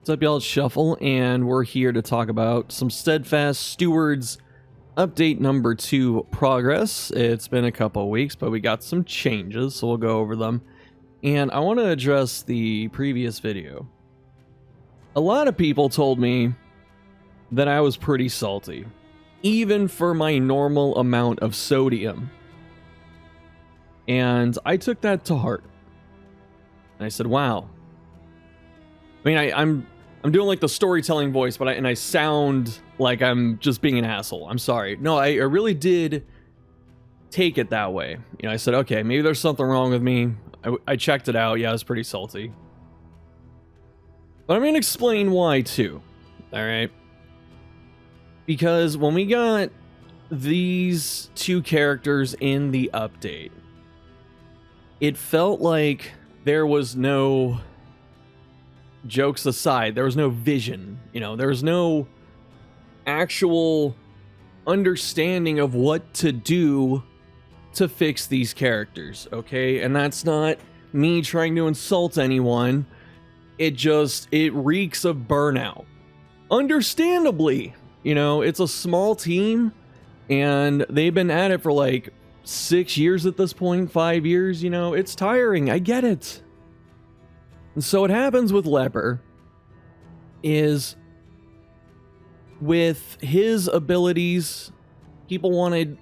What's up, y'all? It's Shuffle, and we're here to talk about some Steadfast Stewards update number 2 progress. It's been a couple of weeks, but we got some changes, so we'll go over them. And I want to address the previous video. A lot of people told me that I was pretty salty, even for my normal amount of sodium. And I took that to heart. And I said, wow. I mean, I'm doing like the storytelling voice, but I sound like I'm just being an asshole. I'm sorry. No, I really did take it that way. You know, I said, okay, maybe there's something wrong with me. I checked it out. Yeah, I was pretty salty. But I'm going to explain why too. All right. Because when we got these two characters in the update, it felt like there was no, jokes aside, there was no vision. You know, there was no actual understanding of what to do to fix these characters, okay? And that's not me trying to insult anyone. It reeks of burnout. Understandably, you know, it's a small team and they've been at it for like 6 years at this point, 5 years, you know, it's tiring. I get it. And so what happens with Leper is with his abilities, people wanted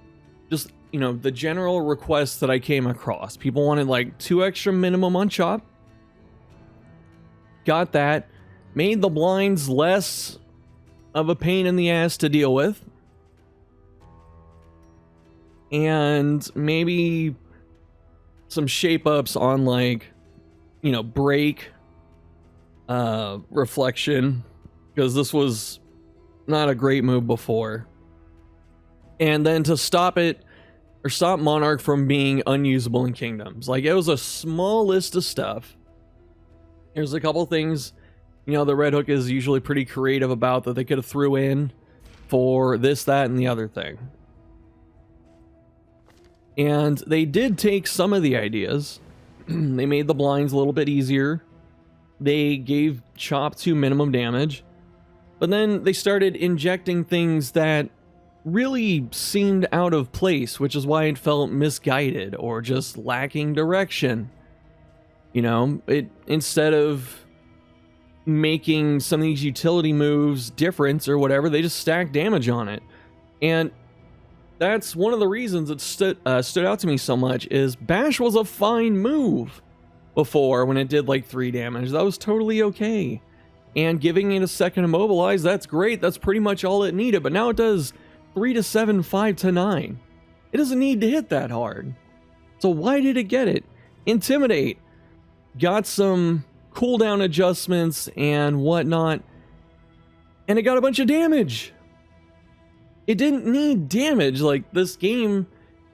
just, you know, the general request that I came across. People wanted like 2 extra minimum on chop. Got that. Made the blinds less of a pain in the ass to deal with. And maybe some shape ups on like, you know, break, reflection, because this was not a great move before. And then to stop it, or stop Monarch from being unusable in Kingdoms. Like, it was a small list of stuff. There's a couple things, you know, the Red Hook is usually pretty creative about that they could have threw in for this, that, and the other thing. And they did take some of the ideas. They made the blinds a little bit easier. They gave Chop 2 minimum damage. But then they started injecting things that really seemed out of place, which is why it felt misguided or just lacking direction. You know, instead of making some of these utility moves different or whatever, they just stacked damage on it. And that's one of the reasons it stood out to me so much, is Bash was a fine move before when it did like 3 damage. That was totally okay. And giving it a second immobilize, that's great. That's pretty much all it needed. But now it does 3 to 7, 5 to 9. It doesn't need to hit that hard. So why did it get it? Intimidate. Got some cooldown adjustments and whatnot. And it got a bunch of damage. It didn't need damage. Like, this game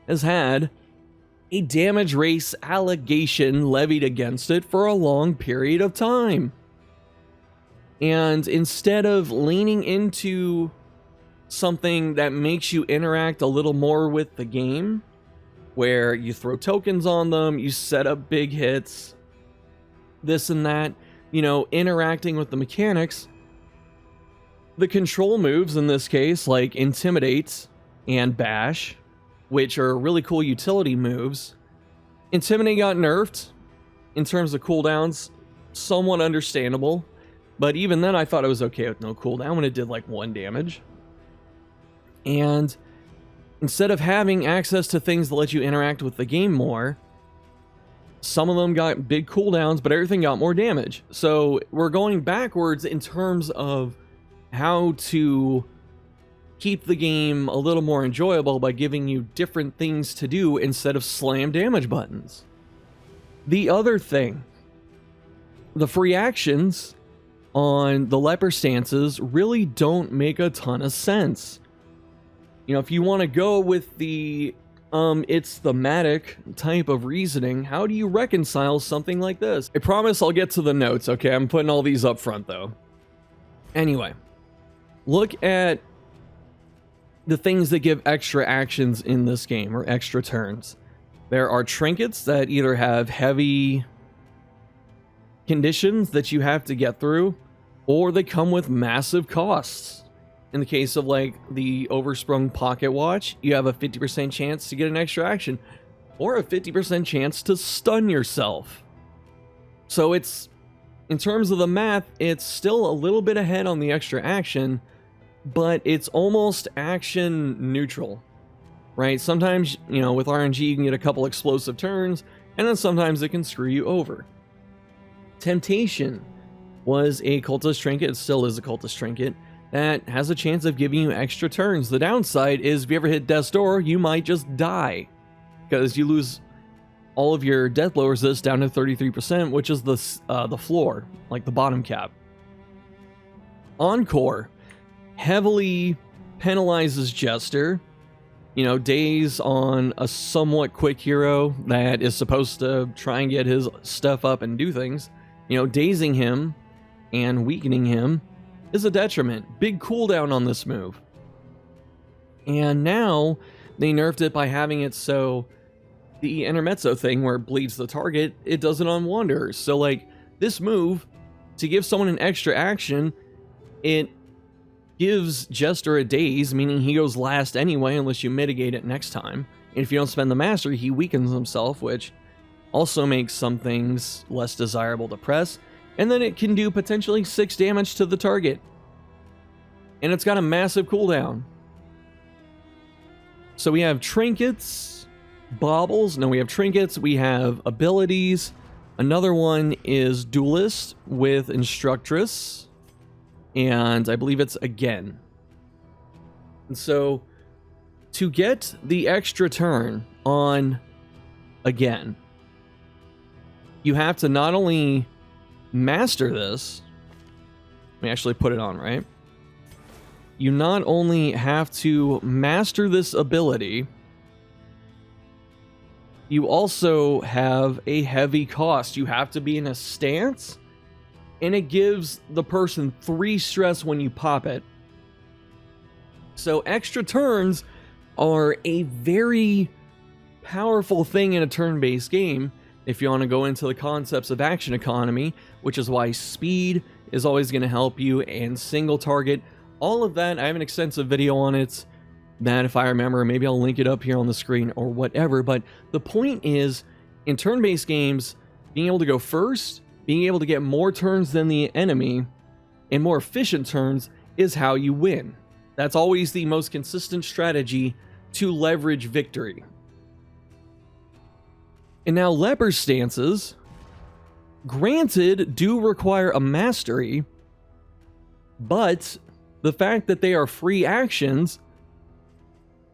has had a damage race allegation levied against it for a long period of time. And instead of leaning into something that makes you interact a little more with the game, where you throw tokens on them, you set up big hits, this and that, you know, interacting with the mechanics, the control moves in this case, like Intimidate and Bash, which are really cool utility moves. Intimidate got nerfed in terms of cooldowns, somewhat understandable, but even then I thought it was okay with no cooldown when it did like 1 damage. And instead of having access to things that let you interact with the game more, some of them got big cooldowns, but everything got more damage. So we're going backwards in terms of how to keep the game a little more enjoyable by giving you different things to do instead of slam damage buttons. The other thing, the free actions on the Leper stances really don't make a ton of sense. You know, if you want to go with the it's thematic type of reasoning, how do you reconcile something like this? I promise I'll get to the notes, okay? I'm putting all these up front though. Anyway, look at the things that give extra actions in this game, or extra turns. There are trinkets that either have heavy conditions that you have to get through, or they come with massive costs. In the case of like the Oversprung Pocket Watch, you have a 50% chance to get an extra action, or a 50% chance to stun yourself. So it's, in terms of the math, it's still a little bit ahead on the extra action, but it's almost action neutral, right? Sometimes, you know, with RNG, you can get a couple explosive turns, and then sometimes it can screw you over. Temptation was a cultist trinket, it still is a cultist trinket, that has a chance of giving you extra turns. The downside is if you ever hit death's door, you might just die, because you lose all of your death blow resist down to 33%, which is the floor, like the bottom cap. Encore heavily penalizes Jester. You know, daze on a somewhat quick hero that is supposed to try and get his stuff up and do things. You know, dazing him and weakening him is a detriment. Big cooldown on this move. And now they nerfed it by having it so the intermezzo thing where it bleeds the target, it does it on Wanderers. So like this move, to give someone an extra action, it gives Jester a daze, meaning he goes last anyway unless you mitigate it next time. And if you don't spend the mastery, he weakens himself, which also makes some things less desirable to press. And then it can do potentially 6 damage to the target. And it's got a massive cooldown. So we have trinkets, baubles. No, we have trinkets, we have abilities. Another one is Duelist with Instructress. And I believe it's again. And so to get the extra turn on again, you have to not only master this, let me actually put it on, right? You not only have to master this ability, you also have a heavy cost. You have to be in a stance, and it gives the person 3 stress when you pop it. So extra turns are a very powerful thing in a turn-based game if you want to go into the concepts of action economy, which is why speed is always going to help you, and single target. All of that, I have an extensive video on it that if I remember, maybe I'll link it up here on the screen or whatever. But the point is, in turn-based games, being able to go first, being able to get more turns than the enemy, and more efficient turns is how you win. That's always the most consistent strategy to leverage victory. And now leper stances, granted, do require a mastery, but the fact that they are free actions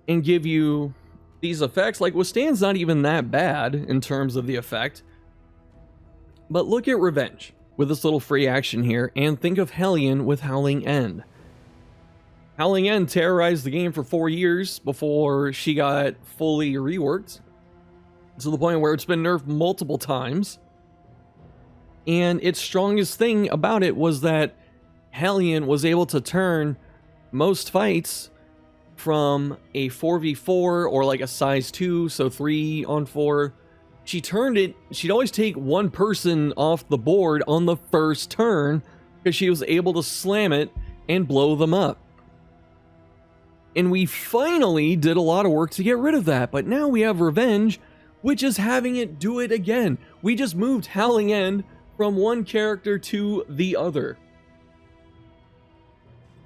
and give you these effects, like Withstand's not even that bad in terms of the effect. But look at Revenge with this little free action here, and think of Hellion with Howling End. Howling End terrorized the game for 4 years before she got fully reworked, to the point where it's been nerfed multiple times. And its strongest thing about it was that Hellion was able to turn most fights from a 4v4 or like a size 2, so 3 on 4. She turned it, she'd always take one person off the board on the first turn because she was able to slam it and blow them up. And we finally did a lot of work to get rid of that, but now we have Revenge, which is having it do it again. We just moved Howling End from one character to the other.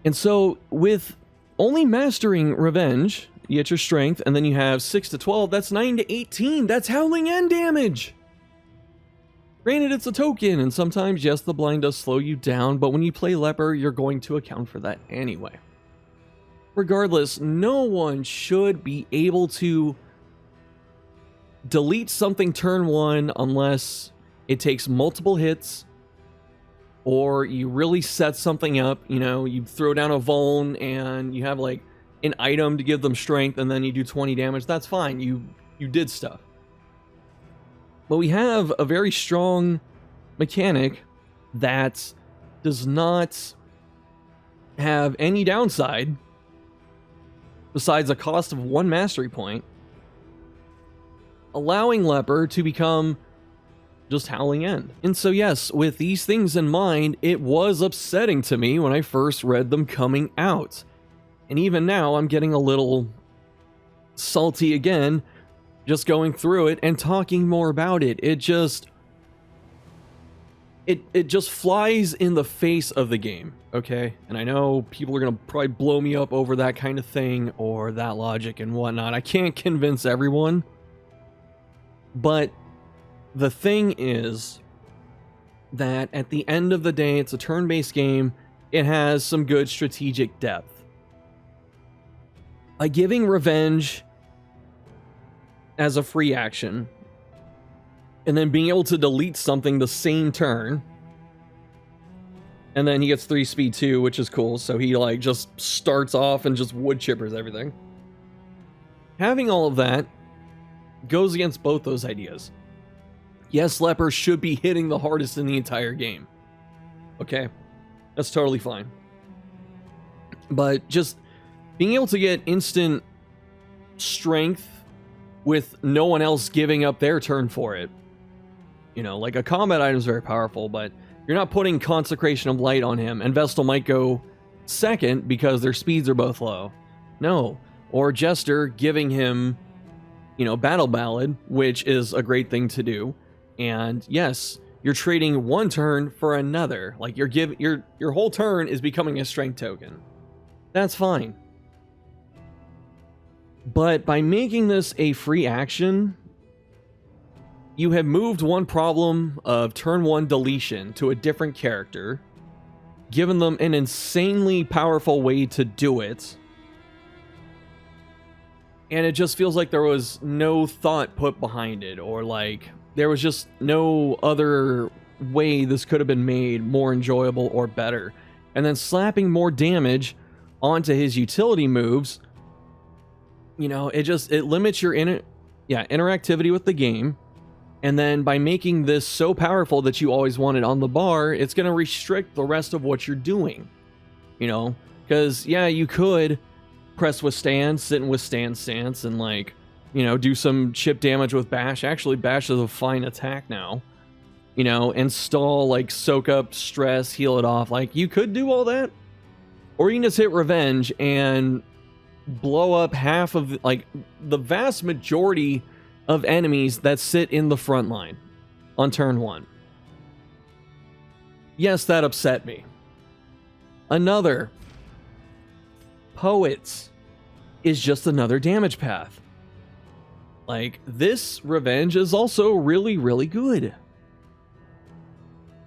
And so with only mastering Revenge, you get your strength, and then you have 6 to 12, that's 9 to 18, that's Howling End damage! Granted, it's a token, and sometimes, yes, the blind does slow you down, but when you play Leper, you're going to account for that anyway. Regardless, no one should be able to delete something turn 1 unless it takes multiple hits, or you really set something up. You know, you throw down a Vuln and you have like an item to give them strength, and then you do 20 damage. That's fine, you did stuff. But we have a very strong mechanic that does not have any downside besides a cost of 1 mastery point, allowing Leper to become just Howling End. And so yes, with these things in mind, it was upsetting to me when I first read them coming out. And even now, I'm getting a little salty again, just going through it and talking more about it. It just flies in the face of the game, okay? And I know people are gonna probably blow me up over that kind of thing or that logic and whatnot. I can't convince everyone, but the thing is that at the end of the day, it's a turn-based game. It has some good strategic depth. By giving revenge as a free action, and then being able to delete something the same turn, and then he gets 3 speed too, which is cool, so he like just starts off and just wood chippers everything. Having all of that goes against both those ideas. Yes, Leper should be hitting the hardest in the entire game. Okay, that's totally fine. But just being able to get instant strength with no one else giving up their turn for it. You know, like a combat item is very powerful, but you're not putting Consecration of Light on him, and Vestal might go second because their speeds are both low. No. Or Jester giving him, you know, Battle Ballad, which is a great thing to do. And yes, you're trading one turn for another. Like your whole turn is becoming a strength token. That's fine. But by making this a free action, you have moved one problem of turn 1 deletion to a different character, given them an insanely powerful way to do it, and it just feels like there was no thought put behind it, or like there was just no other way this could have been made more enjoyable or better. And then slapping more damage onto his utility moves, you know, it limits your interactivity with the game. And then by making this so powerful that you always want it on the bar, it's going to restrict the rest of what you're doing. You know, because yeah, you could press withstand, sit in withstand stance, and like, you know, do some chip damage with bash. Actually, bash is a fine attack now. You know, install, like, soak up stress, heal it off. Like, you could do all that, or you can just hit revenge and blow up half of the vast majority of enemies that sit in the front line on turn 1. Yes, that upset me. Another, Poets is just another damage path. Like, this revenge is also really, really good.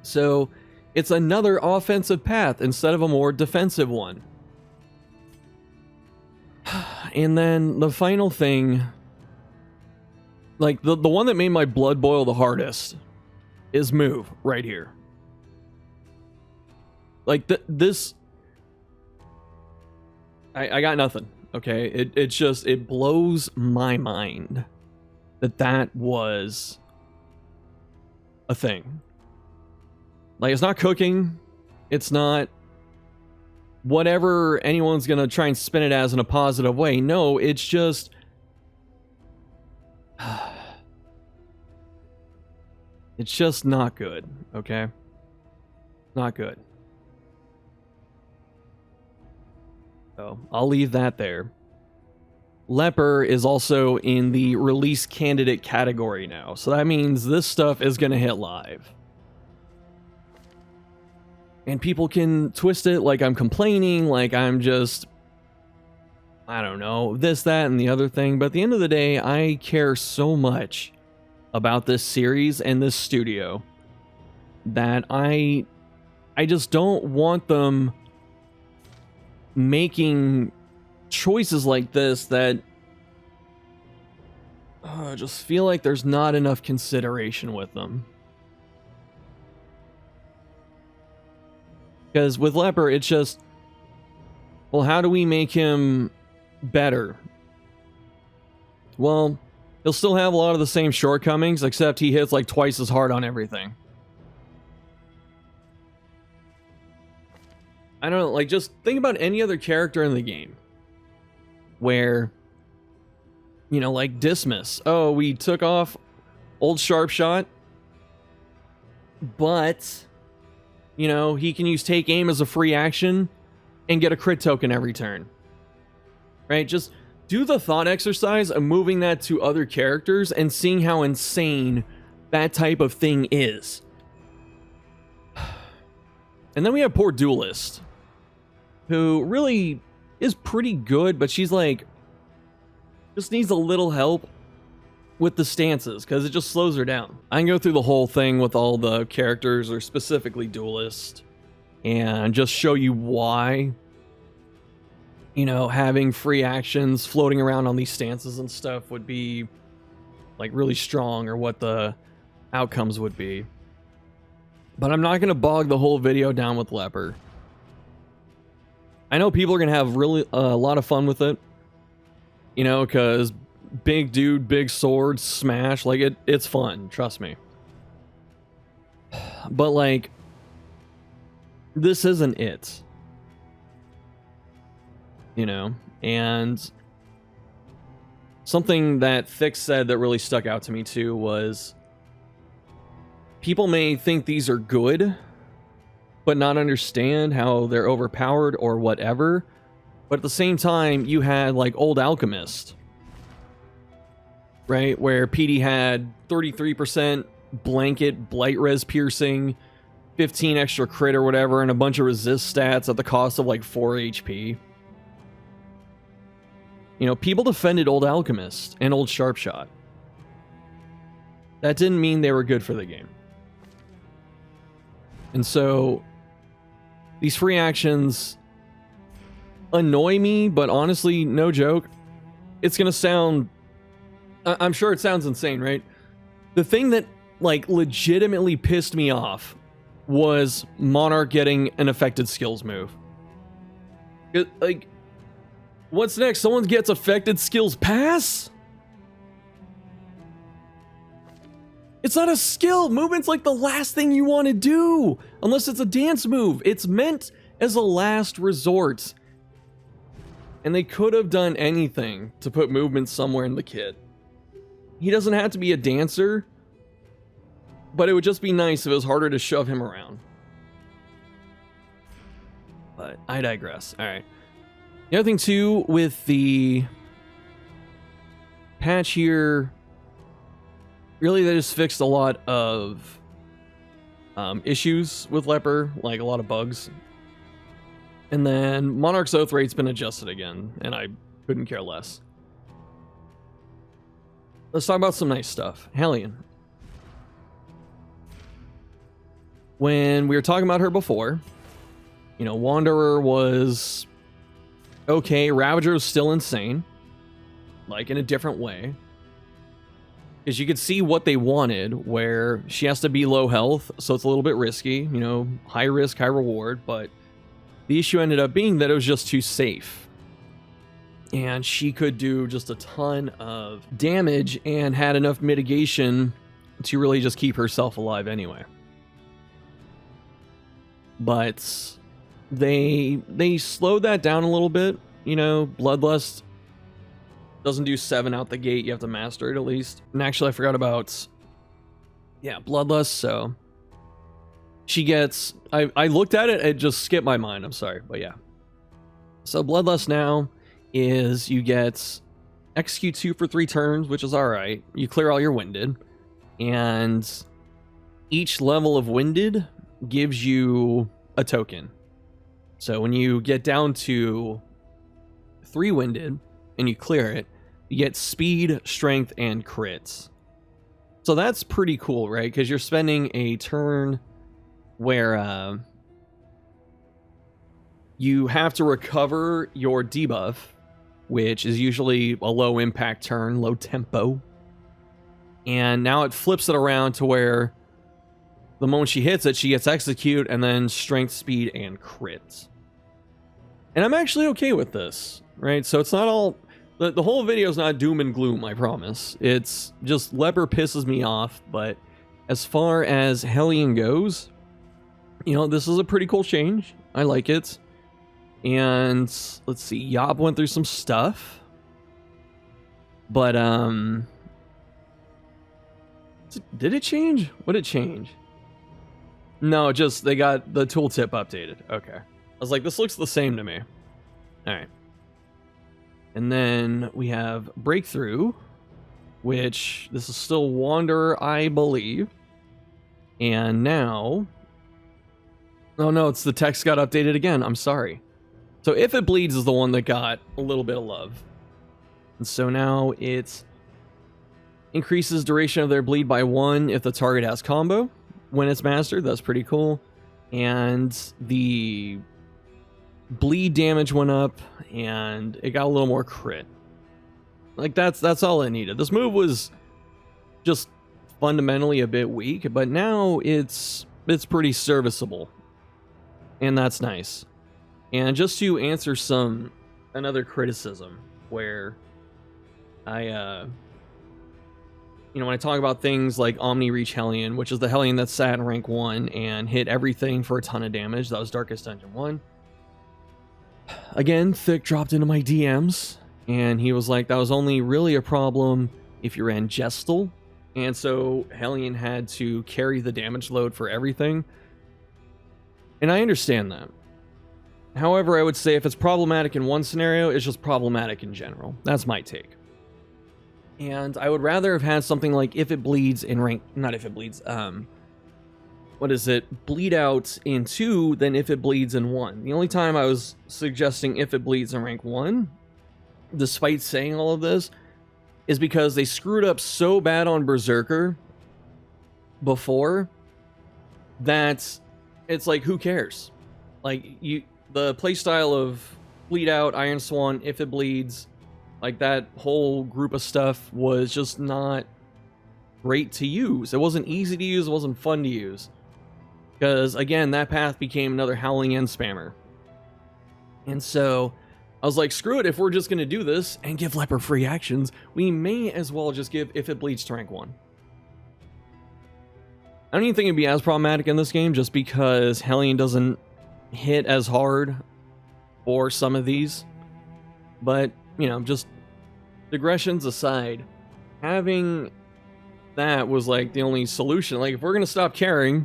So it's another offensive path instead of a more defensive one. And then the final thing, like the one that made my blood boil the hardest, is move right here. Like this, I got nothing. Okay, it blows my mind that was a thing. Like, it's not cooking, it's not whatever anyone's gonna try and spin it as in a positive way. No, it's just it's just not good, okay? Not good. So I'll leave that there. Leper is also in the release candidate category now, so that means this stuff is gonna hit live. And people can twist it like I'm complaining, like I'm just, I don't know, this, that, and the other thing. But at the end of the day, I care so much about this series and this studio that I just don't want them making choices like this that I just feel like there's not enough consideration with them. Because with Leper, it's just, well, how do we make him better? Well, he'll still have a lot of the same shortcomings, except he hits like twice as hard on everything. I don't know, like, just think about any other character in the game where, you know, like Dismas. Oh, we took off old Sharpshot, but, you know, he can use take aim as a free action and get a crit token every turn. Right? Just do the thought exercise of moving that to other characters and seeing how insane that type of thing is. And then we have poor Duelist, who really is pretty good, but she's like, just needs a little help with the stances, because it just slows her down. I can go through the whole thing with all the characters, or specifically Duelist, and just show you why, you know, having free actions floating around on these stances and stuff would be, like, really strong, or what the outcomes would be. But I'm not going to bog the whole video down with Leper. I know people are going to have really a lot of fun with it. You know, because big dude, big sword, smash. Like, it's fun. Trust me. But, like, this isn't it. You know? And something that Thick said that really stuck out to me, too, was people may think these are good, but not understand how they're overpowered or whatever. But at the same time, you had, like, Old Alchemist, right? Where PD had 33% blanket blight res piercing, 15 extra crit or whatever, and a bunch of resist stats at the cost of, like, 4 HP. You know, people defended Old Alchemist and Old Sharpshot. That didn't mean they were good for the game. And so, these free actions annoy me, but honestly, no joke, it's gonna sound, I'm sure it sounds insane, right? The thing that, like, legitimately pissed me off was Monarch getting an affected skills move. Like, what's next? Someone gets affected skills pass? It's not a skill. Movement's like the last thing you want to do, unless it's a dance move. It's meant as a last resort. And they could have done anything to put movement somewhere in the kit. He doesn't have to be a dancer, but it would just be nice if it was harder to shove him around. But I digress. All right. The other thing, too, with the patch here, really, they just fixed a lot of issues with Leper, like a lot of bugs. And then Monarch's Oath rate's been adjusted again, and I couldn't care less. Let's talk about some nice stuff. Hellion. When we were talking about her before, you know, Wanderer was okay, Ravager was still insane, like in a different way. Because you could see what they wanted, where she has to be low health, so it's a little bit risky, you know, high risk, high reward, but the issue ended up being that it was just too safe. And she could do just a ton of damage and had enough mitigation to really just keep herself alive anyway. But they slowed that down a little bit, you know, Bloodlust doesn't do 7 out the gate. You have to master it at least. And actually, I forgot about, yeah, Bloodlust. So she gets, I looked at it, it just skipped my mind. I'm sorry, but yeah. So Bloodlust now is you get execute 2 for 3 turns, which is all right. You clear all your winded, and each level of winded gives you a token. So when you get down to 3 winded and you clear it, you get speed, strength, and crits. So that's pretty cool, right? Because you're spending a turn where you have to recover your debuff, which is usually a low impact turn, low tempo. And now it flips it around to where the moment she hits it, she gets execute and then strength, speed, and crits. And I'm actually okay with this, right? So it's not all, the whole video is not doom and gloom, I promise. It's just Leper pisses me off, but as far as Hellion goes, you know, this is a pretty cool change. I like it. And let's see, Yob went through some stuff. But, did it change? What did it change? No, just they got the tooltip updated. Okay. I was like, this looks the same to me. All right. And then we have Breakthrough, which this is still Wanderer, I believe. And now... Oh no, it's the text got updated again. I'm sorry. So If It Bleeds is the one that got a little bit of love. And so now it increases duration of their bleed by 1 if the target has combo. When it's mastered, that's pretty cool. And the bleed damage went up, and it got a little more crit. Like, that's all it needed. This move was just fundamentally a bit weak, but now it's pretty serviceable. And that's nice. And just to answer another criticism where I when I talk about things like Omni Reach Hellion, which is the Hellion that sat in rank 1 and hit everything for a ton of damage, that was Darkest Dungeon 1. Again, Thick dropped into my DMs, and he was like, that was only really a problem if you ran Gestal, and so Hellion had to carry the damage load for everything. And I understand that. However, I would say if it's problematic in one scenario, it's just problematic in general. That's my take. And I would rather have had something like If It Bleeds in rank... Not If It Bleeds, what is it? Bleed Out in 2 than If It Bleeds in 1. The only time I was suggesting If It Bleeds in rank 1, despite saying all of this, is because they screwed up so bad on Berserker before that it's like, who cares? Like, the playstyle of Bleed Out, Iron Swan, If It Bleeds... Like, that whole group of stuff was just not great to use. It wasn't easy to use, it wasn't fun to use. Because, again, that path became another Howling End spammer. And so, I was like, screw it, if we're just going to do this and give Leper free actions, we may as well just give If It Bleeds to rank 1. I don't even think it'd be as problematic in this game, just because Hellion doesn't hit as hard for some of these. But, you know, just digressions aside, having that was like the only solution. Like, if we're gonna stop caring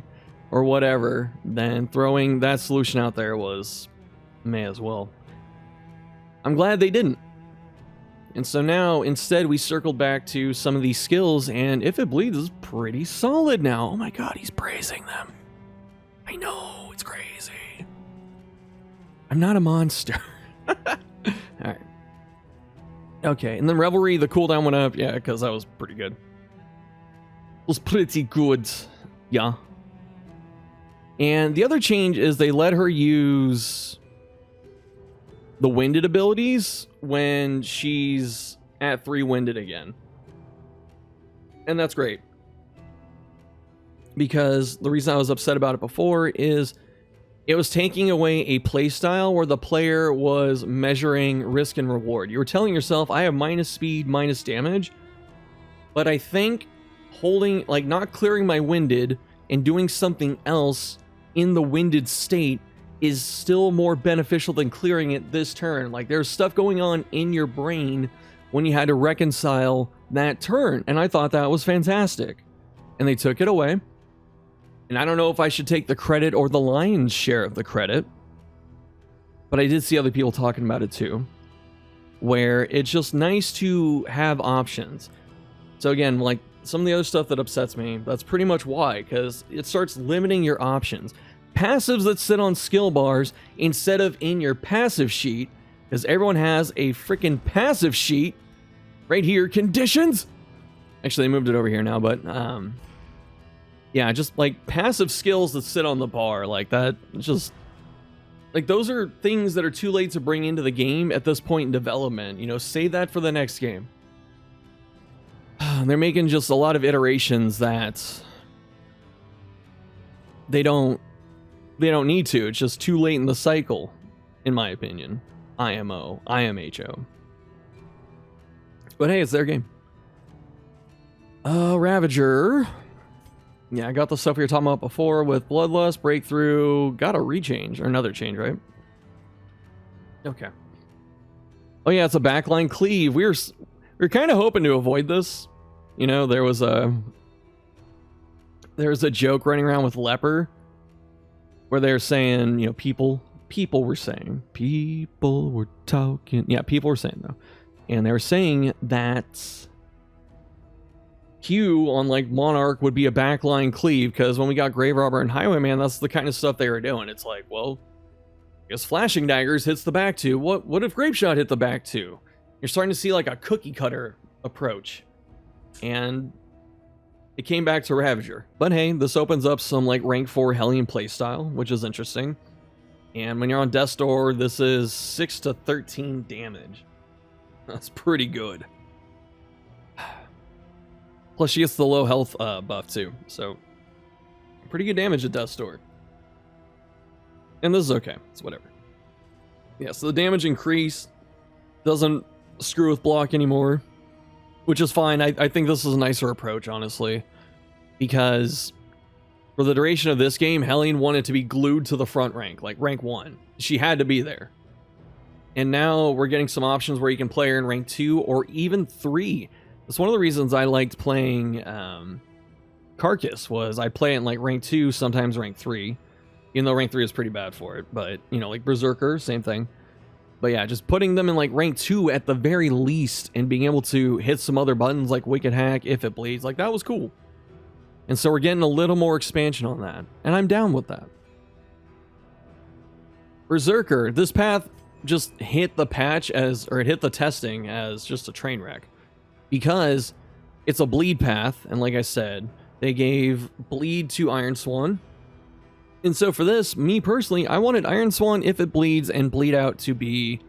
or whatever, then throwing that solution out there was may as well. I'm glad they didn't. And so now instead we circled back to some of these skills, and If It Bleeds is pretty solid now. Oh my god, he's praising them. I know, it's crazy. I'm not a monster. Alright. Okay, and then Revelry, the cooldown went up. Yeah, because that was pretty good. It was pretty good. Yeah. And the other change is they let her use the winded abilities when she's at 3 winded again. And that's great. Because the reason I was upset about it before is it was taking away a playstyle where the player was measuring risk and reward. You were telling yourself, I have minus speed, minus damage, but I think holding, like, not clearing my winded and doing something else in the winded state is still more beneficial than clearing it this turn. Like, there's stuff going on in your brain when you had to reconcile that turn, and I thought that was fantastic. And they took it away. And I don't know if I should take the credit or the lion's share of the credit, but I did see other people talking about it too, where it's just nice to have options. So again, like some of the other stuff that upsets me, that's pretty much why, because it starts limiting your options. Passives that sit on skill bars instead of in your passive sheet, because everyone has a freaking passive sheet right here, conditions. Actually, they moved it over here now, but yeah, just like passive skills that sit on the bar like that, just like those are things that are too late to bring into the game at this point in development. You know, save that for the next game. They're making just a lot of iterations that they don't need to. It's just too late in the cycle, in my opinion. IMO, IMHO. But hey, it's their game. Ravager. Yeah, I got the stuff we were talking about before with Bloodlust, Breakthrough, got a rechange, or another change, right? Okay. Oh yeah, it's a backline cleave. We were kind of hoping to avoid this. You know, there was a joke running around with Leper where they're saying, you know, people were talking. Yeah, people were saying though. And they were saying that Q on like Monarch would be a backline cleave, because when we got Grave Robber and Highwayman, that's the kind of stuff they were doing. It's like, well, I guess Flashing Daggers hits the back two. What if Grape Shot hit the back two? You're starting to see like a cookie cutter approach. And it came back to Ravager. But hey, this opens up some like rank 4 Hellion playstyle, which is interesting. And when you're on Death's Door, this is 6 to 13 damage. That's pretty good. Plus she gets the low health buff too. So pretty good damage at Death's Door. And this is okay. It's whatever. Yeah, so the damage increase doesn't screw with block anymore, which is fine. I think this is a nicer approach, honestly, because for the duration of this game, Hellion wanted to be glued to the front rank, like rank 1. She had to be there. And now we're getting some options where you can play her in rank 2 or even 3. That's one of the reasons I liked playing Carcass, was I play it in like rank 2, sometimes rank 3, even though rank 3 is pretty bad for it. But, you know, like Berserker, same thing. But yeah, just putting them in like rank 2 at the very least and being able to hit some other buttons like Wicked Hack, if it bleeds, like that was cool. And so we're getting a little more expansion on that. And I'm down with that. Berserker, this path just hit the patch as, or it hit the testing as just a train wreck. Because it's a bleed path, and like I said, they gave bleed to Iron Swan. And so for this, me personally, I wanted Iron Swan, if it bleeds, and Bleed Out to be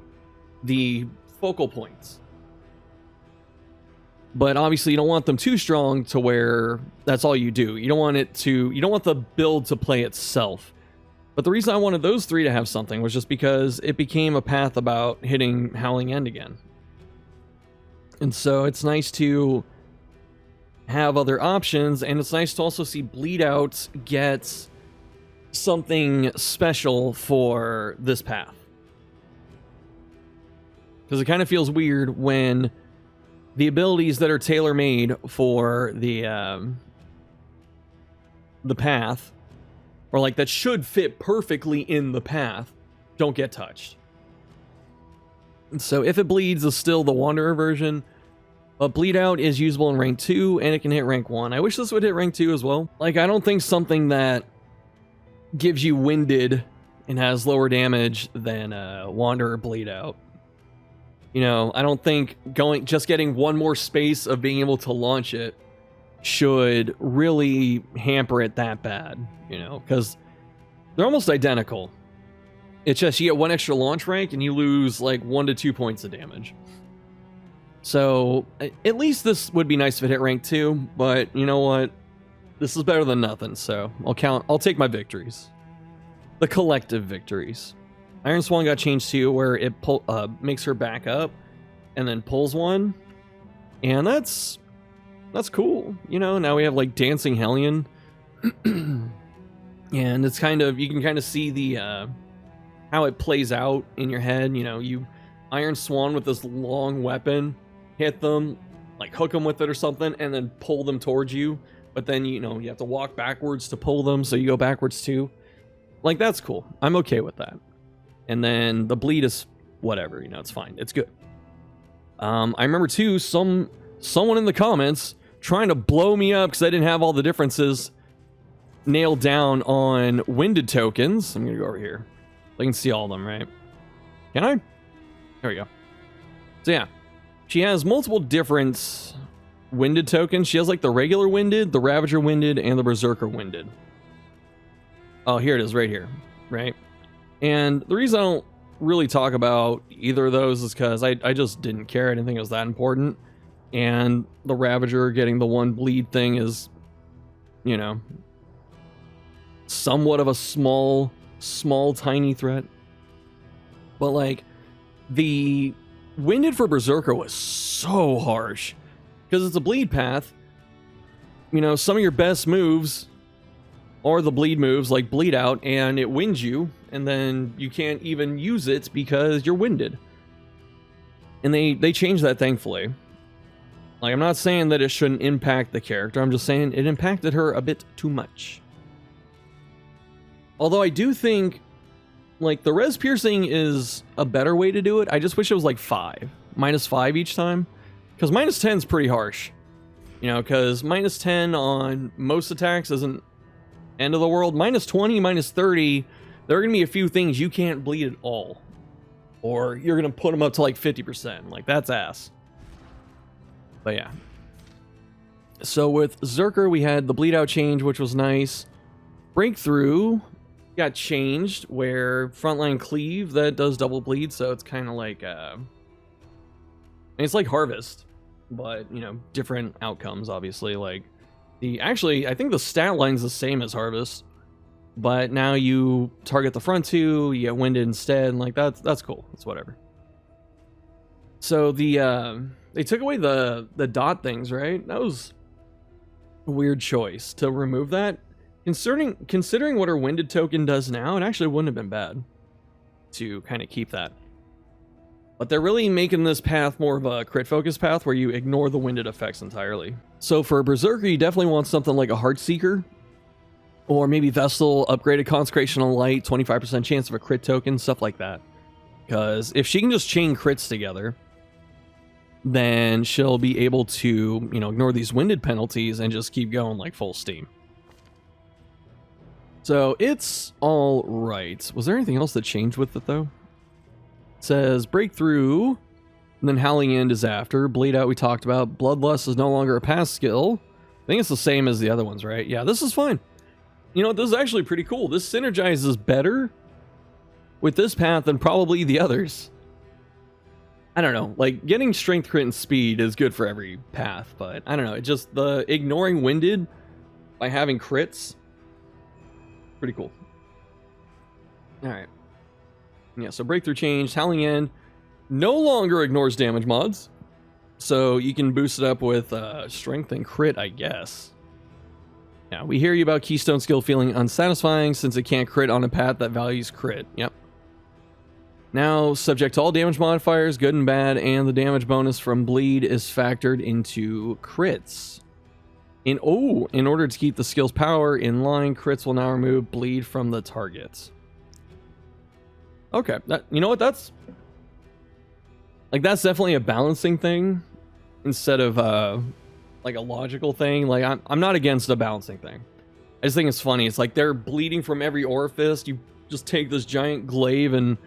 the focal points. But obviously you don't want them too strong to where that's all you do. You don't want it to, you don't want the build to play itself. But the reason I wanted those three to have something was just because it became a path about hitting Howling End again. And so it's nice to have other options, and it's nice to also see Bleed Out get something special for this path. Because it kind of feels weird when the abilities that are tailor-made for the path, or like that should fit perfectly in the path, don't get touched. And so if it bleeds is still the Wanderer version, but Bleed Out is usable in rank 2 and it can hit rank 1. I wish this would hit rank 2 as well. Like, I don't think something that gives you Winded and has lower damage than Wanderer Bleed Out. You know, I don't think just getting one more space of being able to launch it should really hamper it that bad, you know, because they're almost identical. It's just you get one extra launch rank and you lose like 1 to 2 points of damage. So at least this would be nice if it hit rank 2, but you know what? This is better than nothing, so I'll take my victories. The collective victories. Iron Swan got changed to where it makes her back up and then pulls one. And that's cool. You know, now we have like Dancing Hellion. And it's kind of, you can kind of see the how it plays out in your head. You know, you Iron Swan with this long weapon, hit them, like hook them with it or something, and then pull them towards you. But then, you know, you have to walk backwards to pull them, so you go backwards too. Like, that's cool. I'm okay with that. And then the bleed is whatever, you know, it's fine. It's good. I remember too, someone in the comments trying to blow me up because I didn't have all the differences nailed down on Winded tokens. I'm gonna go over here. I can see all of them, right? Can I? There we go. So yeah, she has multiple different Winded tokens. She has like the regular Winded, the Ravager Winded, and the Berserker Winded. Oh, here it is right here, right? And the reason I don't really talk about either of those is because I just didn't care. I didn't think it was that important. And the Ravager getting the one bleed thing is, you know, somewhat of a small, tiny threat. But like, the Winded for Berserker was so harsh. Because it's a bleed path. You know, some of your best moves are the bleed moves, like Bleed Out, and it wins you, and then you can't even use it because you're winded. And they changed that, thankfully. Like, I'm not saying that it shouldn't impact the character, I'm just saying it impacted her a bit too much. Although I do think, like, the res piercing is a better way to do it. I just wish it was like 5. -5 each time. Because -10 is pretty harsh. You know, because -10 on most attacks isn't end of the world. -20, -30, there are going to be a few things you can't bleed at all. Or you're going to put them up to like 50%. Like, that's ass. But yeah. So with Zerker, we had the bleed out change, which was nice. Breakthrough got changed, where frontline cleave, that does double bleed, so it's kind of like it's like harvest, but you know, different outcomes, obviously. Like actually I think the stat line's the same as harvest, but now you target the front two, you get winded instead, and like that's cool. It's whatever. So they took away the dot things, right? That was a weird choice to remove that. Considering what her winded token does now, it actually wouldn't have been bad to kind of keep that. But they're really making this path more of a crit focus path where you ignore the winded effects entirely. So for Berserker, you definitely want something like a Heartseeker, or maybe Vestal, upgraded Consecrational Light, 25% chance of a crit token, stuff like that. Because if she can just chain crits together, then she'll be able to, you know, ignore these winded penalties and just keep going like full steam. So it's all right. Was there anything else that changed with it though? It says Breakthrough, and then Howling End is after. Bleed Out we talked about. Bloodlust is no longer a pass skill. I think it's the same as the other ones, right? Yeah, this is fine. You know, this is actually pretty cool. This synergizes better with this path than probably the others. I don't know, like getting strength, crit, and speed is good for every path, but I don't know, it just, the ignoring winded by having crits, pretty cool. Alright. Yeah, so Breakthrough changed. Howling End no longer ignores damage mods, so you can boost it up with strength and crit, I guess. Now, we hear you about Keystone skill feeling unsatisfying since it can't crit on a path that values crit. Yep. Now, subject to all damage modifiers, good and bad, and the damage bonus from bleed is factored into crits. In order to keep the skill's power in line, crits will now remove bleed from the target. Okay, you know what? That's definitely a balancing thing instead of like a logical thing. Like I'm not against a balancing thing. I just think it's funny. It's like they're bleeding from every orifice. You just take this giant glaive and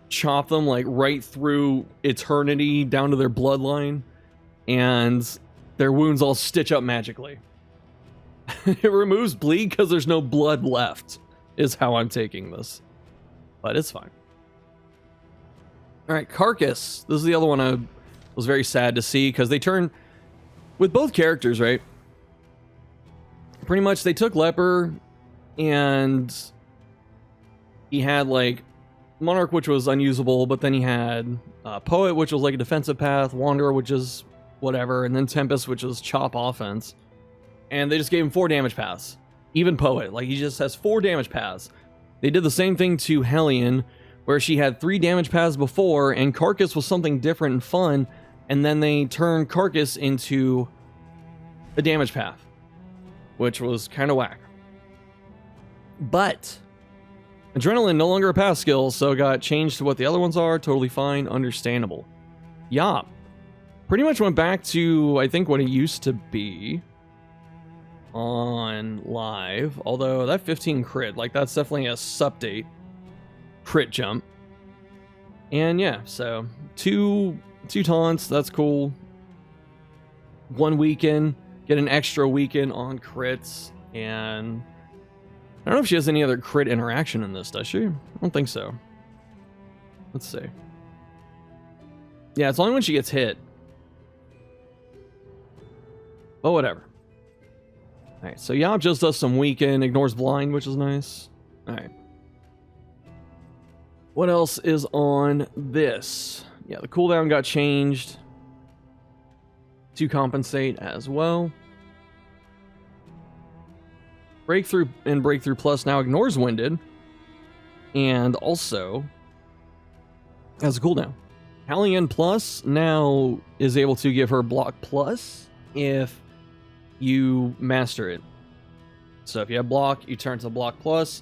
chop them like right through eternity down to their bloodline, and their wounds all stitch up magically. It removes bleed because there's no blood left, is how I'm taking this. But it's fine. Alright, Carcass. This is the other one I was very sad to see, because they turn with both characters, right? Pretty much they took Leper, and he had like Monarch, which was unusable, but then he had Poet, which was like a defensive path, Wanderer, which is whatever, and then Tempest, which is chop offense. And they just gave him 4 damage paths. Even Poet, like he just has 4 damage paths. They did the same thing to Hellion, where she had 3 damage paths before, and Carcass was something different and fun, and then they turned Carcass into a damage path, which was kind of whack. But Adrenaline no longer a pass skill, so got changed to what the other ones are. Totally fine, understandable. Yop pretty much went back to, I think, what it used to be on live. Although that 15 crit, like that's definitely a update crit jump. And yeah, so two taunts, that's cool. 1 weaken, get an extra weaken on crits, and I don't know if she has any other crit interaction in this, does she? I don't think so. Let's see. Yeah, it's only when she gets hit. But whatever. Alright, so Yob just does some weaken, ignores blind, which is nice. Alright. What else is on this? Yeah, the cooldown got changed to compensate as well. Breakthrough and Breakthrough Plus now ignores Winded, and also has a cooldown. Howling End Plus now is able to give her Block Plus if you master it. So if you have Block, you turn to Block Plus.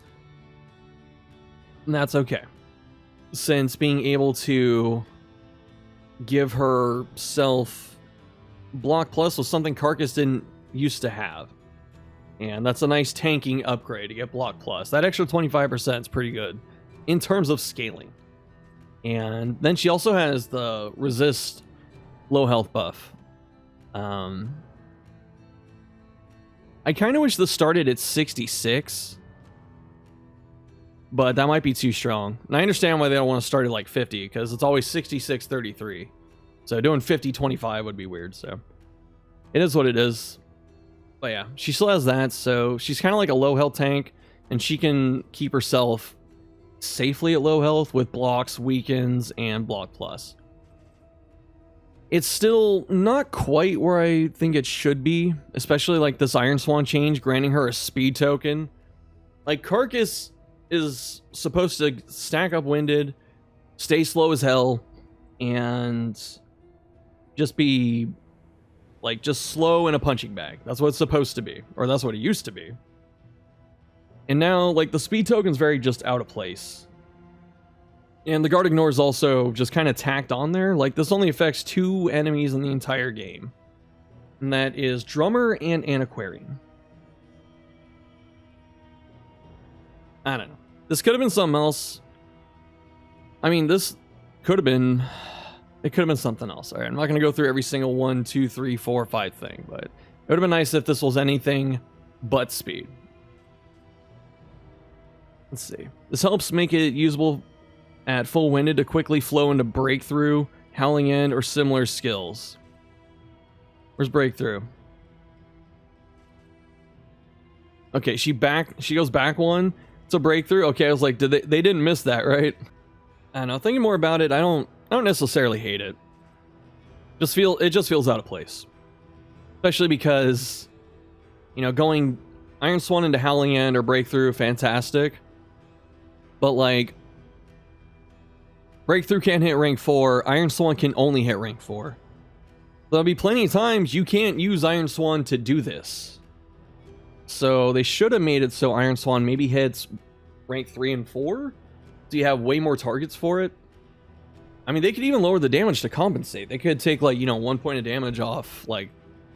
And that's okay, since being able to give herself block plus was something Carcass didn't used to have. And that's a nice tanking upgrade to get block plus. That extra 25% is pretty good in terms of scaling. And then she also has the resist low health buff. I kind of wish this started at 66, but that might be too strong. And I understand why they don't want to start at like 50, because it's always 66-33. So doing 50-25 would be weird. So it is what it is. But yeah, she still has that, so she's kind of like a low health tank, and she can keep herself safely at low health with blocks, weakens, and block plus. It's still not quite where I think it should be, especially like this Iron Swan change granting her a speed token. Like, Carcass is supposed to stack up winded, stay slow as hell, and just be like just slow in a punching bag. That's what it's supposed to be, or that's what it used to be. And now, like, the speed token's very just out of place. And the guard ignore is also just kind of tacked on there. Like, this only affects 2 enemies in the entire game. And that is Drummer and Antiquarian. I don't know. This could have been something else. I mean, this could have been... It could have been something else. All right, I'm not going to go through every single 1, 2, 3, 4, 5 thing, but it would have been nice if this was anything but speed. Let's see. This helps make it usable at full winded to quickly flow into Breakthrough, Howling End, or similar skills. Where's Breakthrough? Okay, she goes back 1 to Breakthrough. Okay, I was like, they didn't miss that, right? I don't know. Thinking more about it, I don't necessarily hate it. It just feels out of place. Especially because, you know, going Iron Swan into Howling End or Breakthrough, fantastic. But, like, Breakthrough can't hit rank 4. Iron Swan can only hit rank 4. There'll be plenty of times you can't use Iron Swan to do this. So they should have made it so Iron Swan maybe hits rank 3 and 4. So you have way more targets for it. I mean, they could even lower the damage to compensate. They could take, like, you know, 1 point of damage off, like,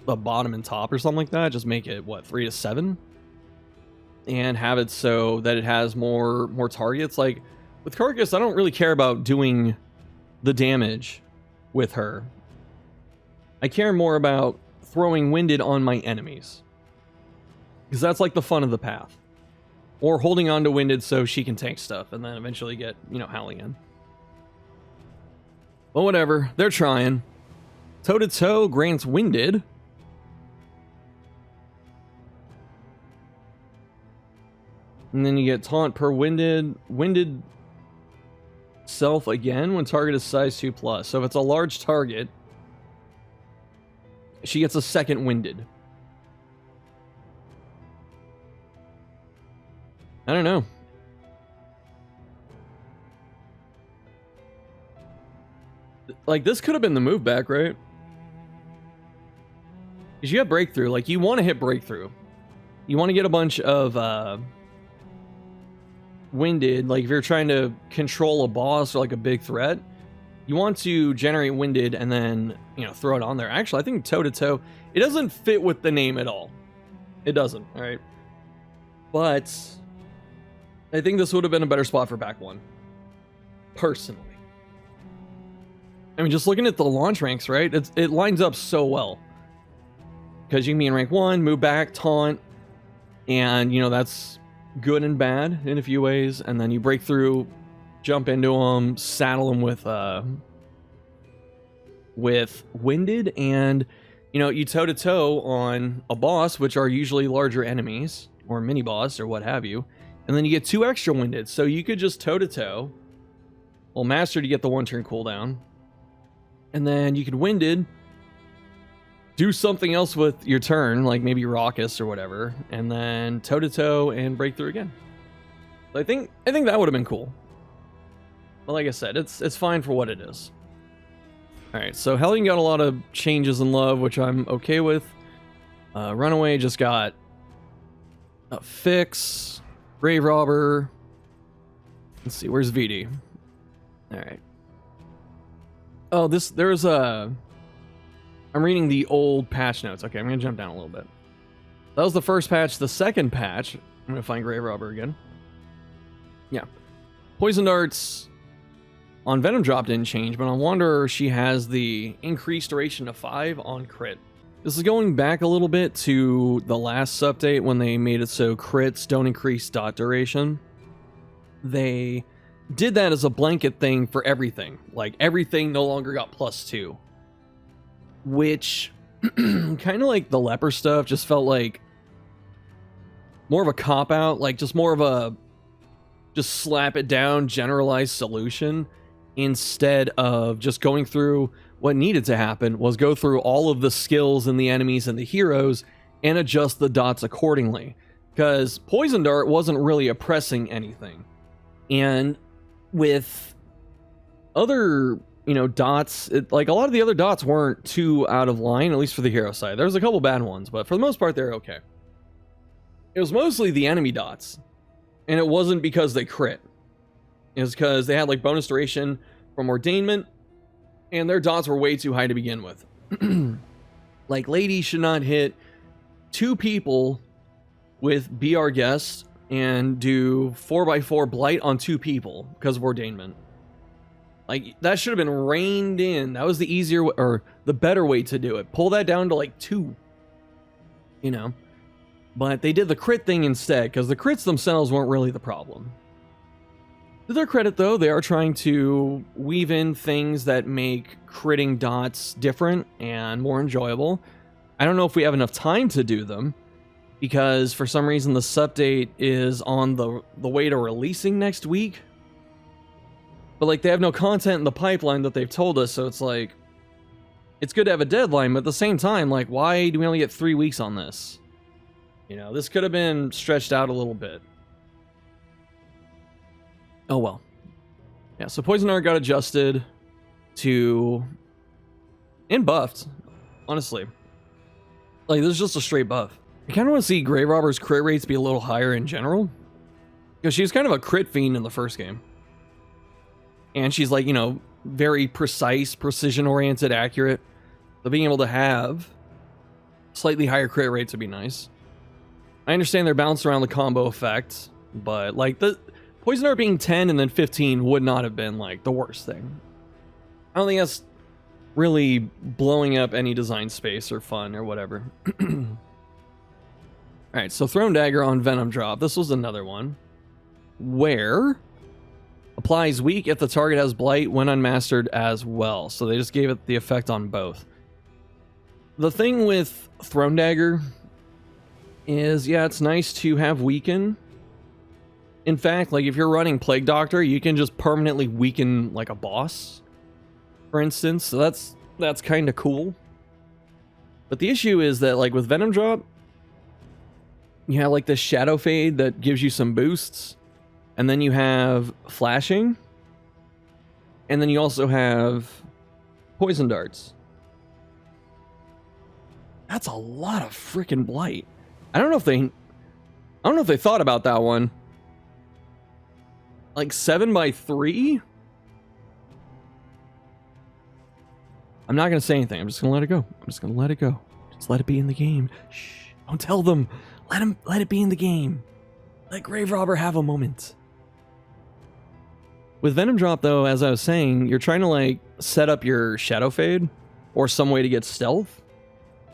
the bottom and top or something like that. Just make it, what, 3 to 7? And have it so that it has more targets. Like, with Carcass, I don't really care about doing the damage with her. I care more about throwing winded on my enemies. Because that's, like, the fun of the path. Or holding on to winded so she can tank stuff and then eventually get, you know, Howling in. But whatever, they're trying. Toe-to-toe grants winded. And then you get taunt per winded self again when target is size 2+. So if it's a large target, she gets a second winded. I don't know. Like, this could have been the move back, right? Because you have Breakthrough. Like, you want to hit Breakthrough. You want to get a bunch of winded. Like, if you're trying to control a boss or, like, a big threat, you want to generate winded and then, you know, throw it on there. Actually, I think toe-to-toe, it doesn't fit with the name at all. It doesn't, all right? But I think this would have been a better spot for back 1. Personally. I mean, just looking at the launch ranks, right? It lines up so well. Because you can be in rank 1, move back, taunt, and, you know, that's good and bad in a few ways. And then you break through, jump into them, saddle them with winded, and, you know, you toe-to-toe on a boss, which are usually larger enemies, or mini-boss, or what have you. And then you get 2 extra winded, so you could just toe-to-toe. Well, master to get the 1-turn cooldown. And then you could winded, do something else with your turn, like maybe raucous or whatever, and then toe-to-toe and break through again. So I think that would have been cool. But like I said, it's fine for what it is. Alright, so Hellion got a lot of changes in love, which I'm okay with. Runaway just got a fix. Grave Robber. Let's see, where's VD? Alright. Oh, there's a... I'm reading the old patch notes. Okay, I'm going to jump down a little bit. That was the first patch. The second patch, I'm going to find Grave Robber again. Yeah. Poison darts on Venom Drop didn't change, but on Wanderer, she has the increased duration to 5 on crit. This is going back a little bit to the last update when they made it so crits don't increase dot duration. They did that as a blanket thing for everything. Like, everything no longer got +2. Which, kind of like the leper stuff, just felt like more of a cop-out. Like, just more of a just slap it down generalized solution, instead of just going through what needed to happen was go through all of the skills and the enemies and the heroes and adjust the dots accordingly. Because Poison Dart wasn't really oppressing anything. And with other, dots, like a lot of the other dots weren't too out of line, at least for the hero side. There was a couple bad ones, but for the most part, they're okay. It was mostly the enemy dots. And it wasn't because they crit. It was because they had like bonus duration from ordainment, and their dots were way too high to begin with. Like, Lady should not hit 2 people with Be Our Guest and do 4x4 blight on 2 people because of ordainment. Like, that should have been reined in. That was the easier or the better way to do it. Pull that down to like 2. But they did the crit thing instead, because the crits themselves weren't really the problem. To their credit, though, they are trying to weave in things that make critting dots different and more enjoyable. I don't know if we have enough time to do them, because for some reason this update is on the way to releasing next week. But like, they have no content in the pipeline that they've told us, so it's like, it's good to have a deadline, but at the same time, like, why do we only get 3 weeks on this? This could have been stretched out a little bit. Oh well. Yeah, so Poison Dart got adjusted to... and buffed, honestly. Like, this is just a straight buff. I kind of want to see Grave Robber's crit rates be a little higher in general. Because she was kind of a crit fiend in the first game. And she's like, very precise, precision-oriented, accurate. So being able to have slightly higher crit rates would be nice. I understand they're bounced around the combo effect, but like the Poison Dart being 10 and then 15 would not have been like the worst thing. I don't think that's really blowing up any design space or fun or whatever. Alright, so Throne Dagger on Venom Drop. This was another one where applies weak if the target has Blight when unmastered as well. So they just gave it the effect on both. The thing with Throne Dagger is, yeah, it's nice to have weaken. In fact, like if you're running Plague Doctor, you can just permanently weaken like a boss, for instance. So that's kind of cool. But the issue is that like with Venom Drop, you have like this Shadow Fade that gives you some boosts, and then you have Flashing, and then you also have Poison Darts. That's a lot of freaking Blight. I don't know if they thought about that one. Like 7x3? I'm not going to say anything. I'm just going to let it go. Just let it be in the game. Shh. Don't tell them. Let it be in the game. Let Grave Robber have a moment. With Venom Drop, though, as I was saying, you're trying to like set up your Shadow Fade or some way to get stealth,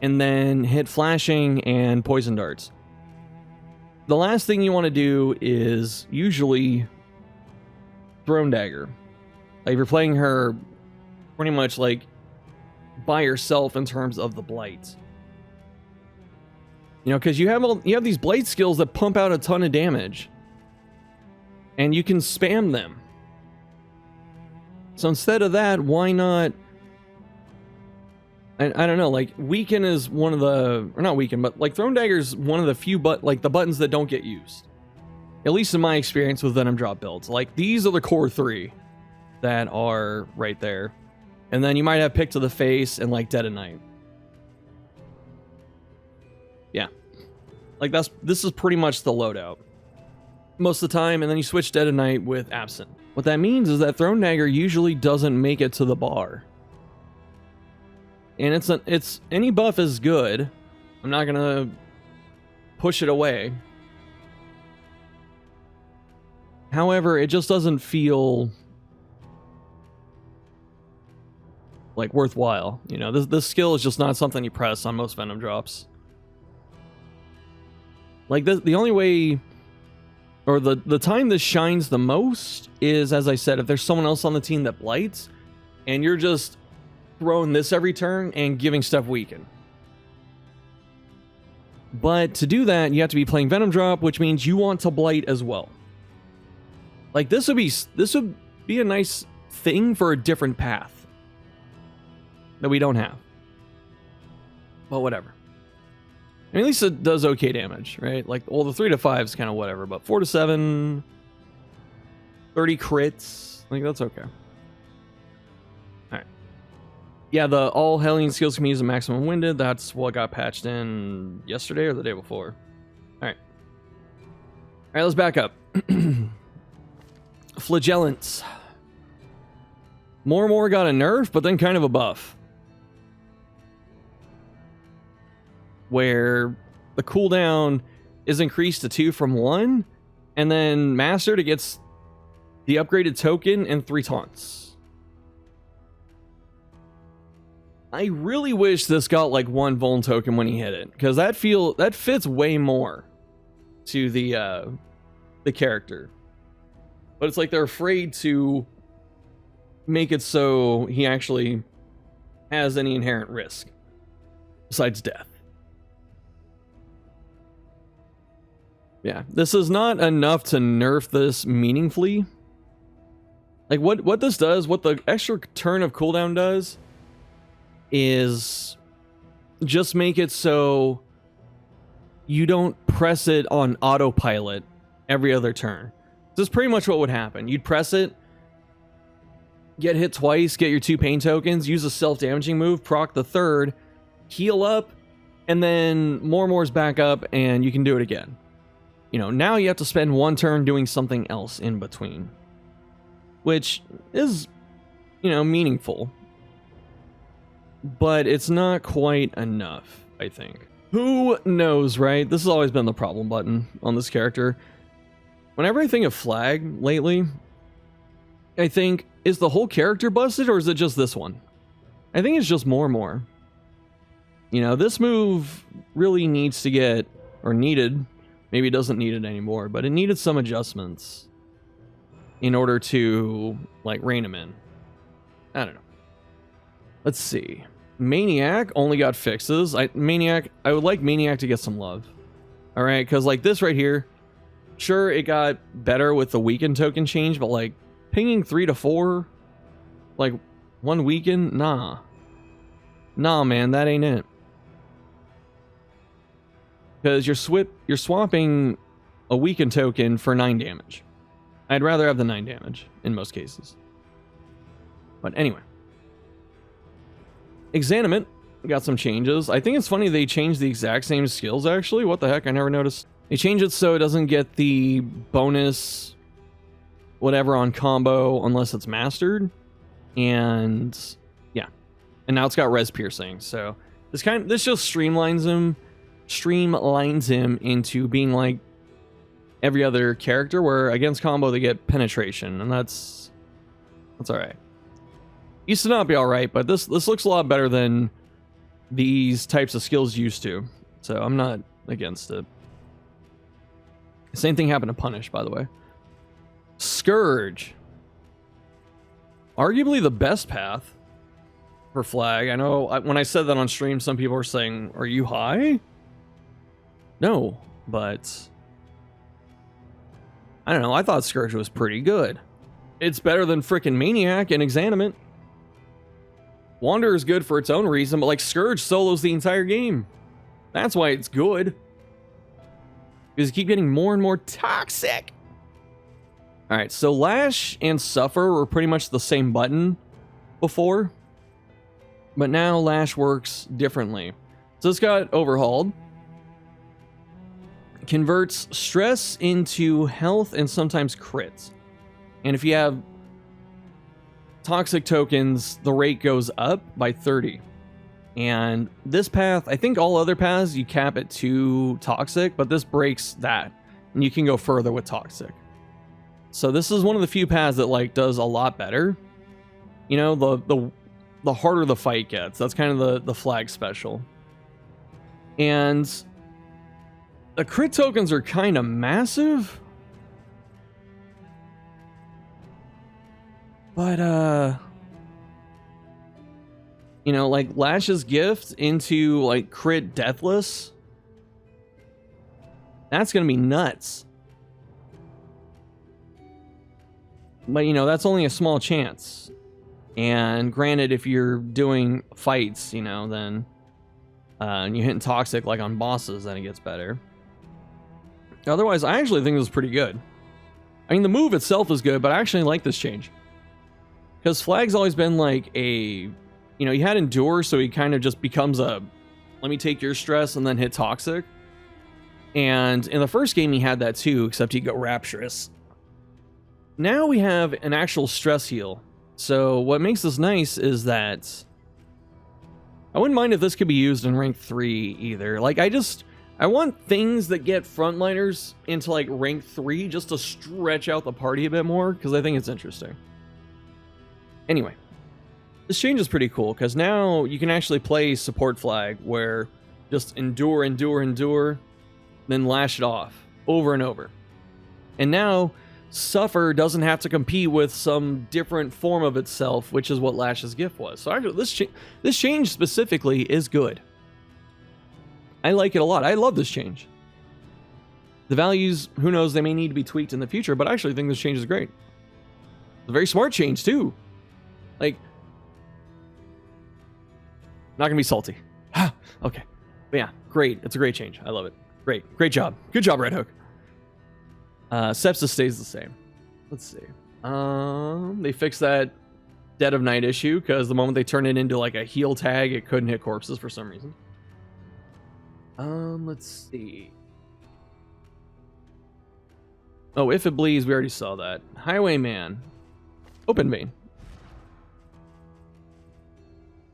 and then hit Flashing and Poison Darts. The last thing you want to do is usually Throne Dagger. Like if you're playing her pretty much like by yourself in terms of the Blight. Because you have these Blight skills that pump out a ton of damage, and you can spam them. So instead of that, why not? I don't know, like, Weaken is one of the... Or not Weaken, but, like, Throne Dagger is one of the few, the buttons that don't get used. At least in my experience with Venom Drop builds. Like, these are the core 3 that are right there. And then you might have Pick to the Face and, like, Dead of Night. Yeah. Like, this is pretty much the loadout. most of the time, and then you switch Dead of Night with Absent. What that means is that Thrown Dagger usually doesn't make it to the bar. And it's any buff is good. I'm not gonna push it away. However, it just doesn't feel like worthwhile. You know, this skill is just not something you press on most Venom drops. Like the only way, or the time this shines the most is, as I said, if there's someone else on the team that blights, and you're just throwing this every turn and giving stuff weaken. But to do that, you have to be playing Venom drop, which means you want to blight as well. Like this would be a nice thing for a different path that we don't have. But whatever. I mean, at least it does okay damage, right? Like, well, the 3 to 5 is kind of whatever, but 4 to 7, 30 crits, like that's okay. Alright. Yeah, the all Hellion skills can be used at maximum winded. That's what got patched in yesterday or the day before. Alright. Alright, let's back up. Flagellant. More got a nerf, but then kind of a buff. Where the cooldown is increased to 2 from 1, and then Mastered, it gets the upgraded token and 3 taunts. I really wish this got like 1 Vuln token when he hit it, because that fits way more to the character. But it's like they're afraid to make it so he actually has any inherent risk besides death. Yeah, this is not enough to nerf this meaningfully. Like what this does, what the extra turn of cooldown does, is just make it so you don't press it on autopilot every other turn. This is pretty much what would happen. You'd press it, get hit twice, get your 2 pain tokens, use a self-damaging move, proc the 3rd, heal up, and then more's back up, and you can do it again. You know, now you have to spend 1 turn doing something else in between, which is, you know, meaningful, but it's not quite enough, I think. Who knows, right? This has always been the problem button on this character. Whenever I think of Flag lately, I think, is the whole character busted, or is it just this one? I think it's just more. You know, this move really needs to get, or needed, maybe it doesn't need it anymore, but it needed some adjustments in order to, like, rein him in. I don't know. Let's see. Maniac only got fixes. I would like Maniac to get some love. Alright, because, like, this right here, sure, it got better with the weaken token change, but, like, pinging 3 to 4, like, 1 weaken? Nah, man, that ain't it. Because you're swapping a weaken token for 9 damage. I'd rather have the 9 damage in most cases. But anyway. Exanimate got some changes. I think it's funny they changed the exact same skills, actually. What the heck? I never noticed. They changed it so it doesn't get the bonus whatever on combo unless it's mastered. And yeah. And now it's got res piercing. So this just streamlines him into being like every other character, where against combo they get penetration, and that's all right. Used to not be all right, but this looks a lot better than these types of skills used to, so I'm not against it. Same thing happened to Punish, by the way. Scourge, arguably the best path for Flag. I know when I said that on stream, some people were saying, are you high? No, but I don't know. I thought Scourge was pretty good. It's better than frickin' Maniac and Exanimate. Wander is good for its own reason, but like Scourge solos the entire game. That's why it's good. Because you keep getting more and more toxic. Alright, so Lash and Suffer were pretty much the same button before. But now Lash works differently. So this got overhauled. converts stress into health and sometimes crits. And if you have toxic tokens, the rate goes up by 30. And this path, I think all other paths you cap at 2 toxic, but this breaks that, and you can go further with toxic. So this is one of the few paths that like does a lot better. You know, the harder the fight gets. That's kind of the flag special. And the crit tokens are kind of massive. But you know, like Lash's gift into like crit deathless. That's going to be nuts. But you know, that's only a small chance. And granted, if you're doing fights, you know, then and you're hitting toxic like on bosses, then it gets better. Otherwise, I actually think this is pretty good. I mean, the move itself is good, but I actually like this change. Because Flag's always been like a, you know, he had Endure, so he kind of just becomes a, let me take your stress and then hit toxic. And in the first game, he had that too, except he'd go Rapturous. Now we have an actual stress heal. So what makes this nice is that I wouldn't mind if this could be used in rank 3 either. Like, I want things that get frontliners into like rank 3 just to stretch out the party a bit more, because I think it's interesting. Anyway, this change is pretty cool, because now you can actually play support Flag, where just endure, then lash it off over and over. And now Suffer doesn't have to compete with some different form of itself, which is what Lash's gift was. So actually, this change specifically is good. I like it a lot. I love this change. The values, who knows, they may need to be tweaked in the future, but I actually think this change is great. It's a very smart change, too. Like, not gonna be salty. Okay. But yeah, great. It's a great change. I love it. Great job. Good job, Red Hook. Sepsis stays the same. Let's see. They fixed that Dead of Night issue, because the moment they turn it into like a heal tag, it couldn't hit corpses for some reason. Let's see. Oh, if it bleeds, we already saw that. Highwayman. Open vein.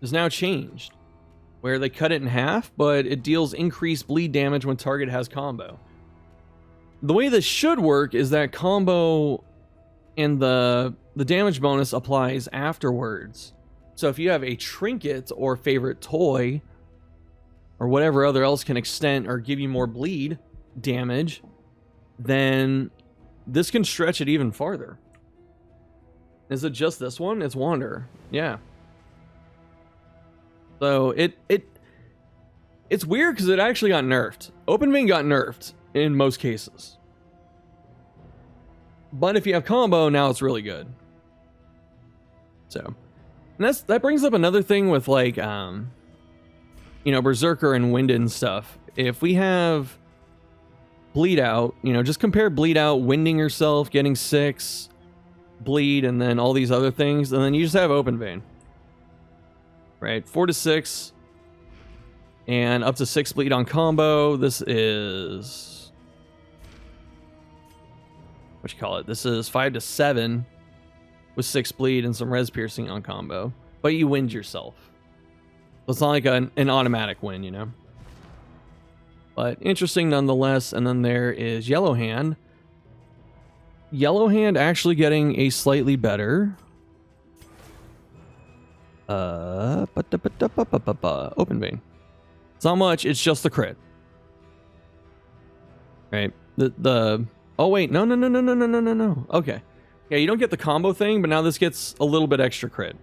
Is now changed, where they cut it in half, but it deals increased bleed damage when target has combo. The way this should work is that combo and the damage bonus applies afterwards. So if you have a trinket or favorite toy, or whatever other else can extend or give you more bleed damage, then this can stretch it even farther. Is it just this one? It's Wanderer. Yeah. So it's weird because it actually got nerfed. Open vein got nerfed in most cases. But if you have combo, now it's really good. So, and that brings up another thing with like, you know, Berserker and Winded and stuff. If we have Bleed Out, you know, just compare Bleed Out, winding yourself, getting 6, bleed, and then all these other things, and then you just have Open Vein. Right? 4 to 6, and up to 6 bleed on combo. This is... what you call it? This is 5 to 7 with 6 bleed and some res piercing on combo. But you wind yourself. So it's not like an automatic win, you know? But interesting nonetheless. And then there is Yellow Hand. Yellow Hand actually getting a slightly better... Open vein. It's not much, it's just the crit. Right? Oh wait, no. Okay. Yeah, you don't get the combo thing, but now this gets a little bit extra crit.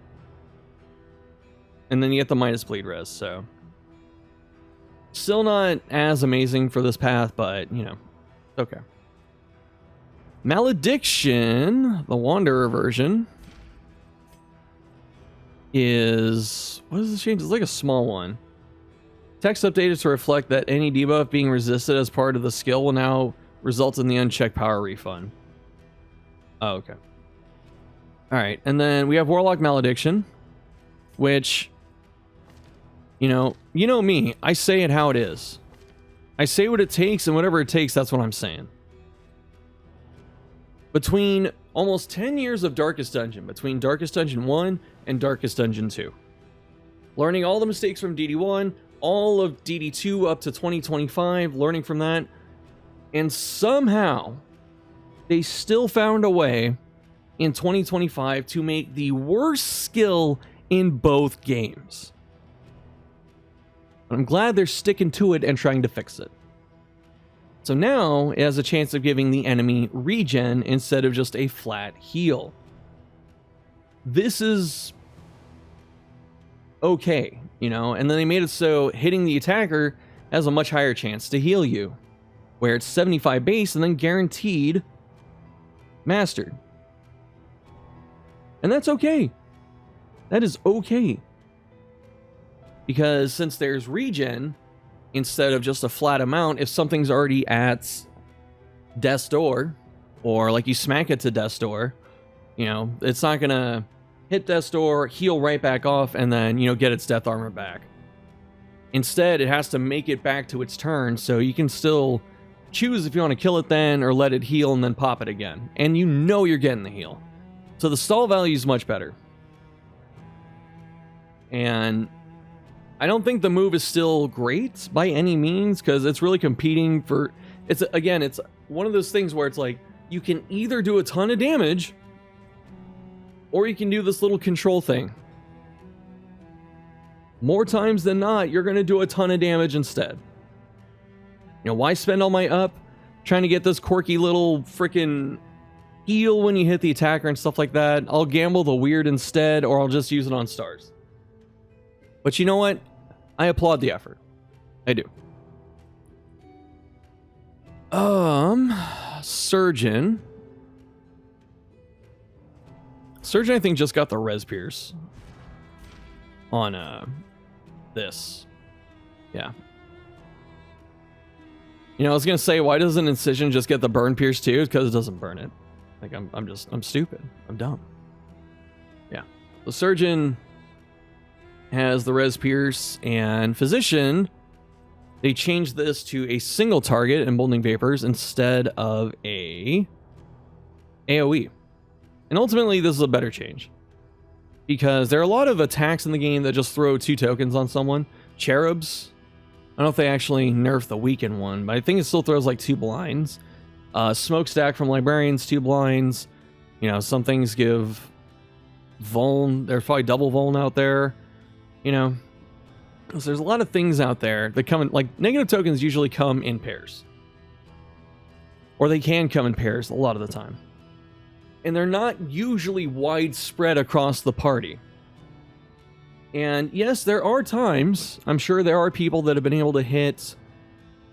And then you get the minus bleed res, so. Still not as amazing for this path, but, you know, okay. Malediction, the Wanderer version, is... what is this change? It's like a small one. Text updated to reflect that any debuff being resisted as part of the skill will now result in the unchecked power refund. Oh, okay. Alright, and then we have Warlock Malediction, which, you know me, I say it how it is. I say what it takes, and whatever it takes, that's what I'm saying. Between almost 10 years of Darkest Dungeon, between Darkest Dungeon 1 and Darkest Dungeon 2, learning all the mistakes from DD1, all of DD2 up to 2025, learning from that, and somehow they still found a way in 2025 to make the worst skill in both games. I'm glad they're sticking to it and trying to fix it. So now it has a chance of giving the enemy regen instead of just a flat heal. This is okay, you know, and then they made it so hitting the attacker has a much higher chance to heal you, where it's 75 base and then guaranteed mastered. And that's okay. That is okay. Because since there's regen, instead of just a flat amount, if something's already at death's door, or like you smack it to death's door, you know, it's not gonna hit death's door, heal right back off, and then, you know, get its death armor back. Instead, it has to make it back to its turn, so you can still choose if you want to kill it then, or let it heal and then pop it again. And you know you're getting the heal. So the stall value is much better. And I don't think the move is still great by any means, because it's really competing for... It's one of those things where it's like, you can either do a ton of damage, or you can do this little control thing. More times than not, you're going to do a ton of damage instead. You know, why spend all my up trying to get this quirky little freaking heal when you hit the attacker and stuff like that? I'll gamble the weird instead, or I'll just use it on stars. But you know what? I applaud the effort. I do. Surgeon. Surgeon, I think, just got the res pierce on this. Yeah. You know, I was gonna say, why doesn't Incision just get the burn pierce too? Because it doesn't burn it. Like, I'm stupid. I'm dumb. Yeah. The Surgeon has the res pierce, and Physician, they changed this to a single target emboldening vapors instead of a AoE. And ultimately, this is a better change, because there are a lot of attacks in the game that just throw 2 tokens on someone. Cherubs, I don't know if they actually nerfed the weakened one, but I think it still throws like 2 blinds. Smokestack from Librarians, 2 blinds. You know, some things give vuln. There's probably double vuln out there. You know, so there's a lot of things out there that come in, like, negative tokens usually come in pairs. Or they can come in pairs a lot of the time. And they're not usually widespread across the party. And yes, there are times, I'm sure there are people that have been able to hit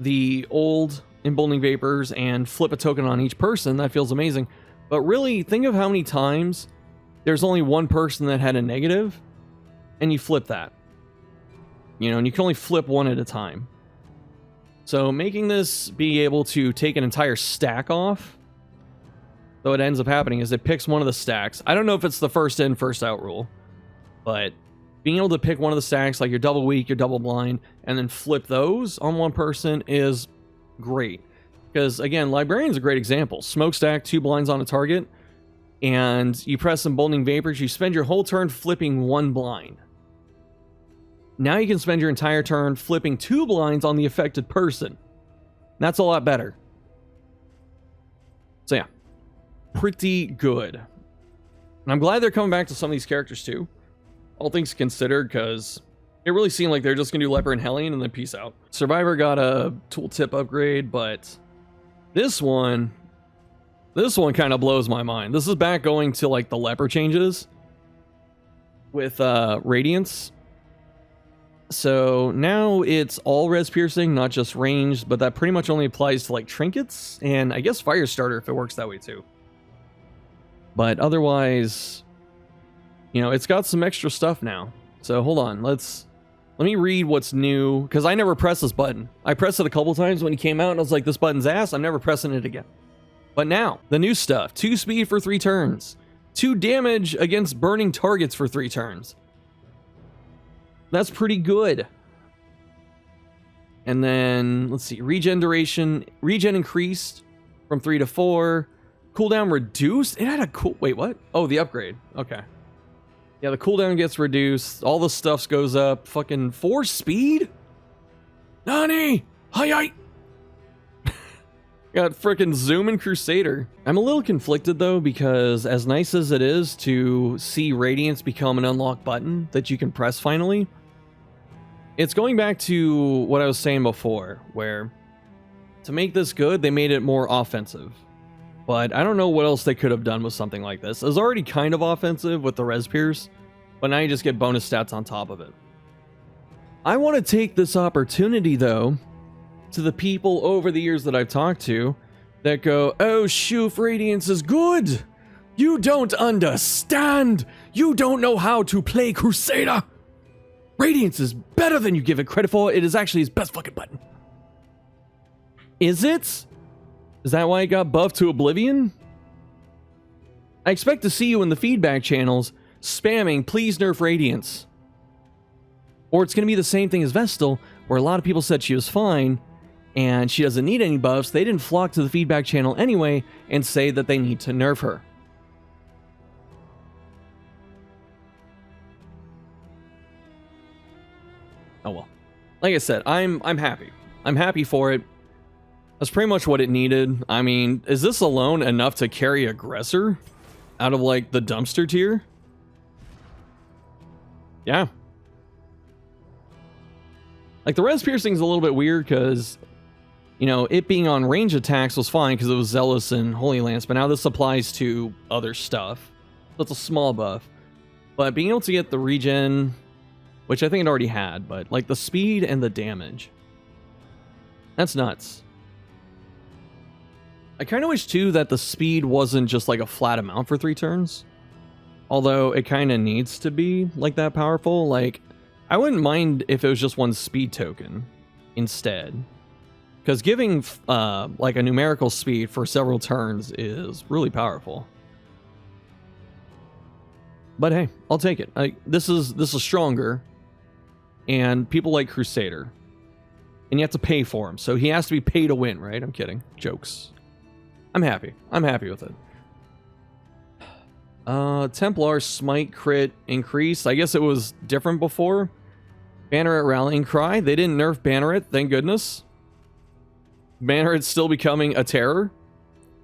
the old emboldening vapors and flip a token on each person. That feels amazing. But really, think of how many times there's only one person that had a negative, and you flip that. You know, and you can only flip one at a time. So making this be able to take an entire stack off, so what ends up happening is it picks one of the stacks. I don't know if it's the first in, first out rule, but being able to pick one of the stacks, like your double weak, your double blind, and then flip those on one person is great. Because again, Librarian's a great example. Smokestack, 2 blinds on a target, and you press emboldening vapors, you spend your whole turn flipping 1 blind. Now you can spend your entire turn flipping 2 blinds on the affected person. That's a lot better. So yeah, pretty good. And I'm glad they're coming back to some of these characters too. All things considered, because it really seemed like they're just going to do Leper and Hellion and then peace out. Survivor got a tooltip upgrade, but this one kind of blows my mind. This is back going to like the Leper changes with Radiance. So now it's all res piercing, not just ranged, but that pretty much only applies to like trinkets and I guess Firestarter if it works that way too. But otherwise, you know, it's got some extra stuff now. So hold on, let me read what's new, because I never pressed this button. I pressed it a couple times when he came out and I was like, this button's ass, I'm never pressing it again. But now, the new stuff, 2 speed for 3 turns, 2 damage against burning targets for 3 turns. That's pretty good. And then, let's see, regen increased from 3 to 4. Cooldown reduced? It had a cool... Wait, what? Oh, the upgrade. Okay. Yeah, the cooldown gets reduced. All the stuff goes up. Fucking 4 speed? Nani? Hi. Got frickin' Zoom and Crusader. I'm a little conflicted though, because as nice as it is to see Radiance become an unlock button that you can press finally, it's going back to what I was saying before, where to make this good, they made it more offensive. But I don't know what else they could have done with something like this. It was already kind of offensive with the Res Pierce, but now you just get bonus stats on top of it. I want to take this opportunity though, to the people over the years that I've talked to that go, oh, Shoof, Radiance is good. You don't understand. You don't know how to play Crusader. Radiance is better than you give it credit for. It is actually his best fucking button. Is it? Is that why it got buffed to Oblivion? I expect to see you in the feedback channels spamming, please nerf Radiance. Or it's going to be the same thing as Vestal, where a lot of people said she was fine, and she doesn't need any buffs. They didn't flock to the feedback channel anyway and say that they need to nerf her. Oh well. Like I said, I'm happy. I'm happy for it. That's pretty much what it needed. I mean, is this alone enough to carry Aggressor out of like the dumpster tier? Yeah. Like the Res Piercing's a little bit weird because, you know, it being on range attacks was fine because it was Zealous and Holy Lance, but now this applies to other stuff. So it's a small buff. But being able to get the regen, which I think it already had, but like the speed and the damage, that's nuts. I kind of wish too that the speed wasn't just like a flat amount for 3 turns. Although it kind of needs to be like that powerful. Like, I wouldn't mind if it was just 1 speed token instead. Because giving like a numerical speed for several turns is really powerful. But hey, I'll take it. This is stronger. And people like Crusader. And you have to pay for him. So he has to be pay to win, right? I'm kidding. Jokes. I'm happy. I'm happy with it. Templar Smite crit increase. I guess it was different before. Banneret Rallying Cry. They didn't nerf Banneret, thank goodness. Banneret's still becoming a terror.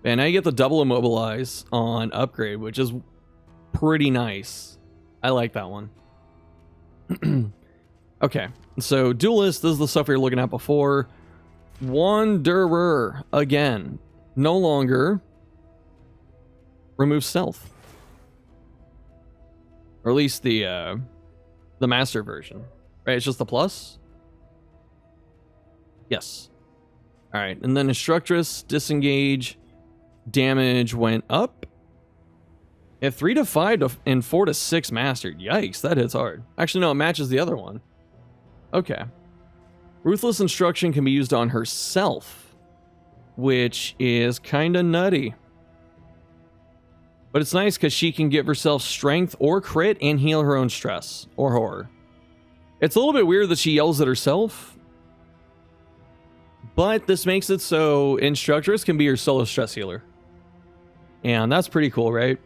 And now you get the double immobilize on upgrade, which is pretty nice. I like that one. Okay, so Duelist, this is the stuff we were looking at before. Wanderer, again, no longer remove stealth. Or at least the master version. Right, it's just the plus? Yes. Alright, and then Instructress, disengage, damage went up. At 3 to 5 to, and 4 to 6 mastered. Yikes, that hits hard. Actually, no, it matches the other one. Okay. Ruthless Instruction can be used on herself, which is kind of nutty. But it's nice because she can give herself strength or crit and heal her own stress or horror. It's a little bit weird that she yells at herself, but this makes it so Instructress can be your solo stress healer. And that's pretty cool, right?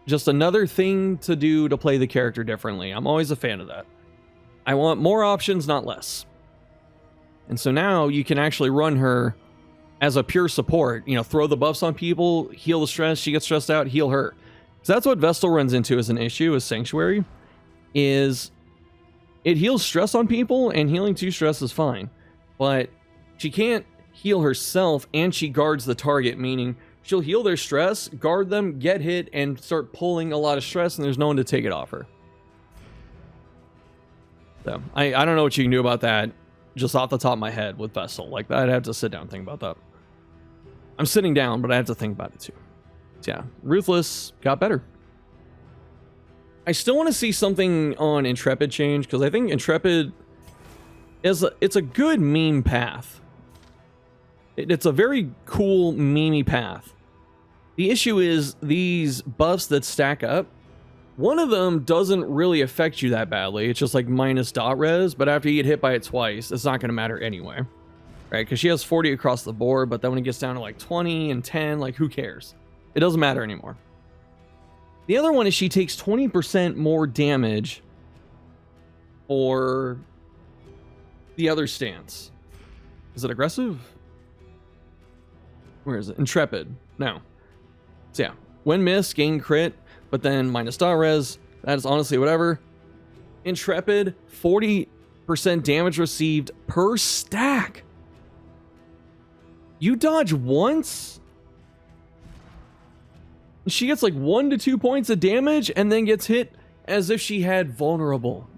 Just another thing to do to play the character differently. I'm always a fan of that. I want more options, not less. And so now you can actually run her as a pure support. You know, throw the buffs on people, heal the stress, she gets stressed out, heal her. So that's what Vestal runs into as an issue with Sanctuary, is it heals stress on people, and healing 2 stress is fine. But she can't heal herself, and she guards the target, meaning she'll heal their stress, guard them, get hit, and start pulling a lot of stress, and there's no one to take it off her. So, I don't know what you can do about that just off the top of my head with Vestal. Like, I'd have to sit down and think about that. I'm sitting down, but I have to think about it too. So yeah, Ruthless got better. I still want to see something on Intrepid change, because I think Intrepid is it's a good meme path. It's a very cool memey path. The issue is these buffs that stack up, one of them doesn't really affect you that badly. It's just like minus dot res, but after you get hit by it twice, it's not going to matter anyway. right? Because she has 40 across the board, but then when it gets down to like 20 and 10, like who cares? It doesn't matter anymore. The other one is she takes 20% more damage for the other stance. Is it aggressive? Where is it? Intrepid. No. So yeah, when missed, gain crit, but then minus dot res. That is honestly whatever. Intrepid, 40% damage received per stack. You dodge once, she gets like 1 to 2 points of damage and then gets hit as if she had vulnerable.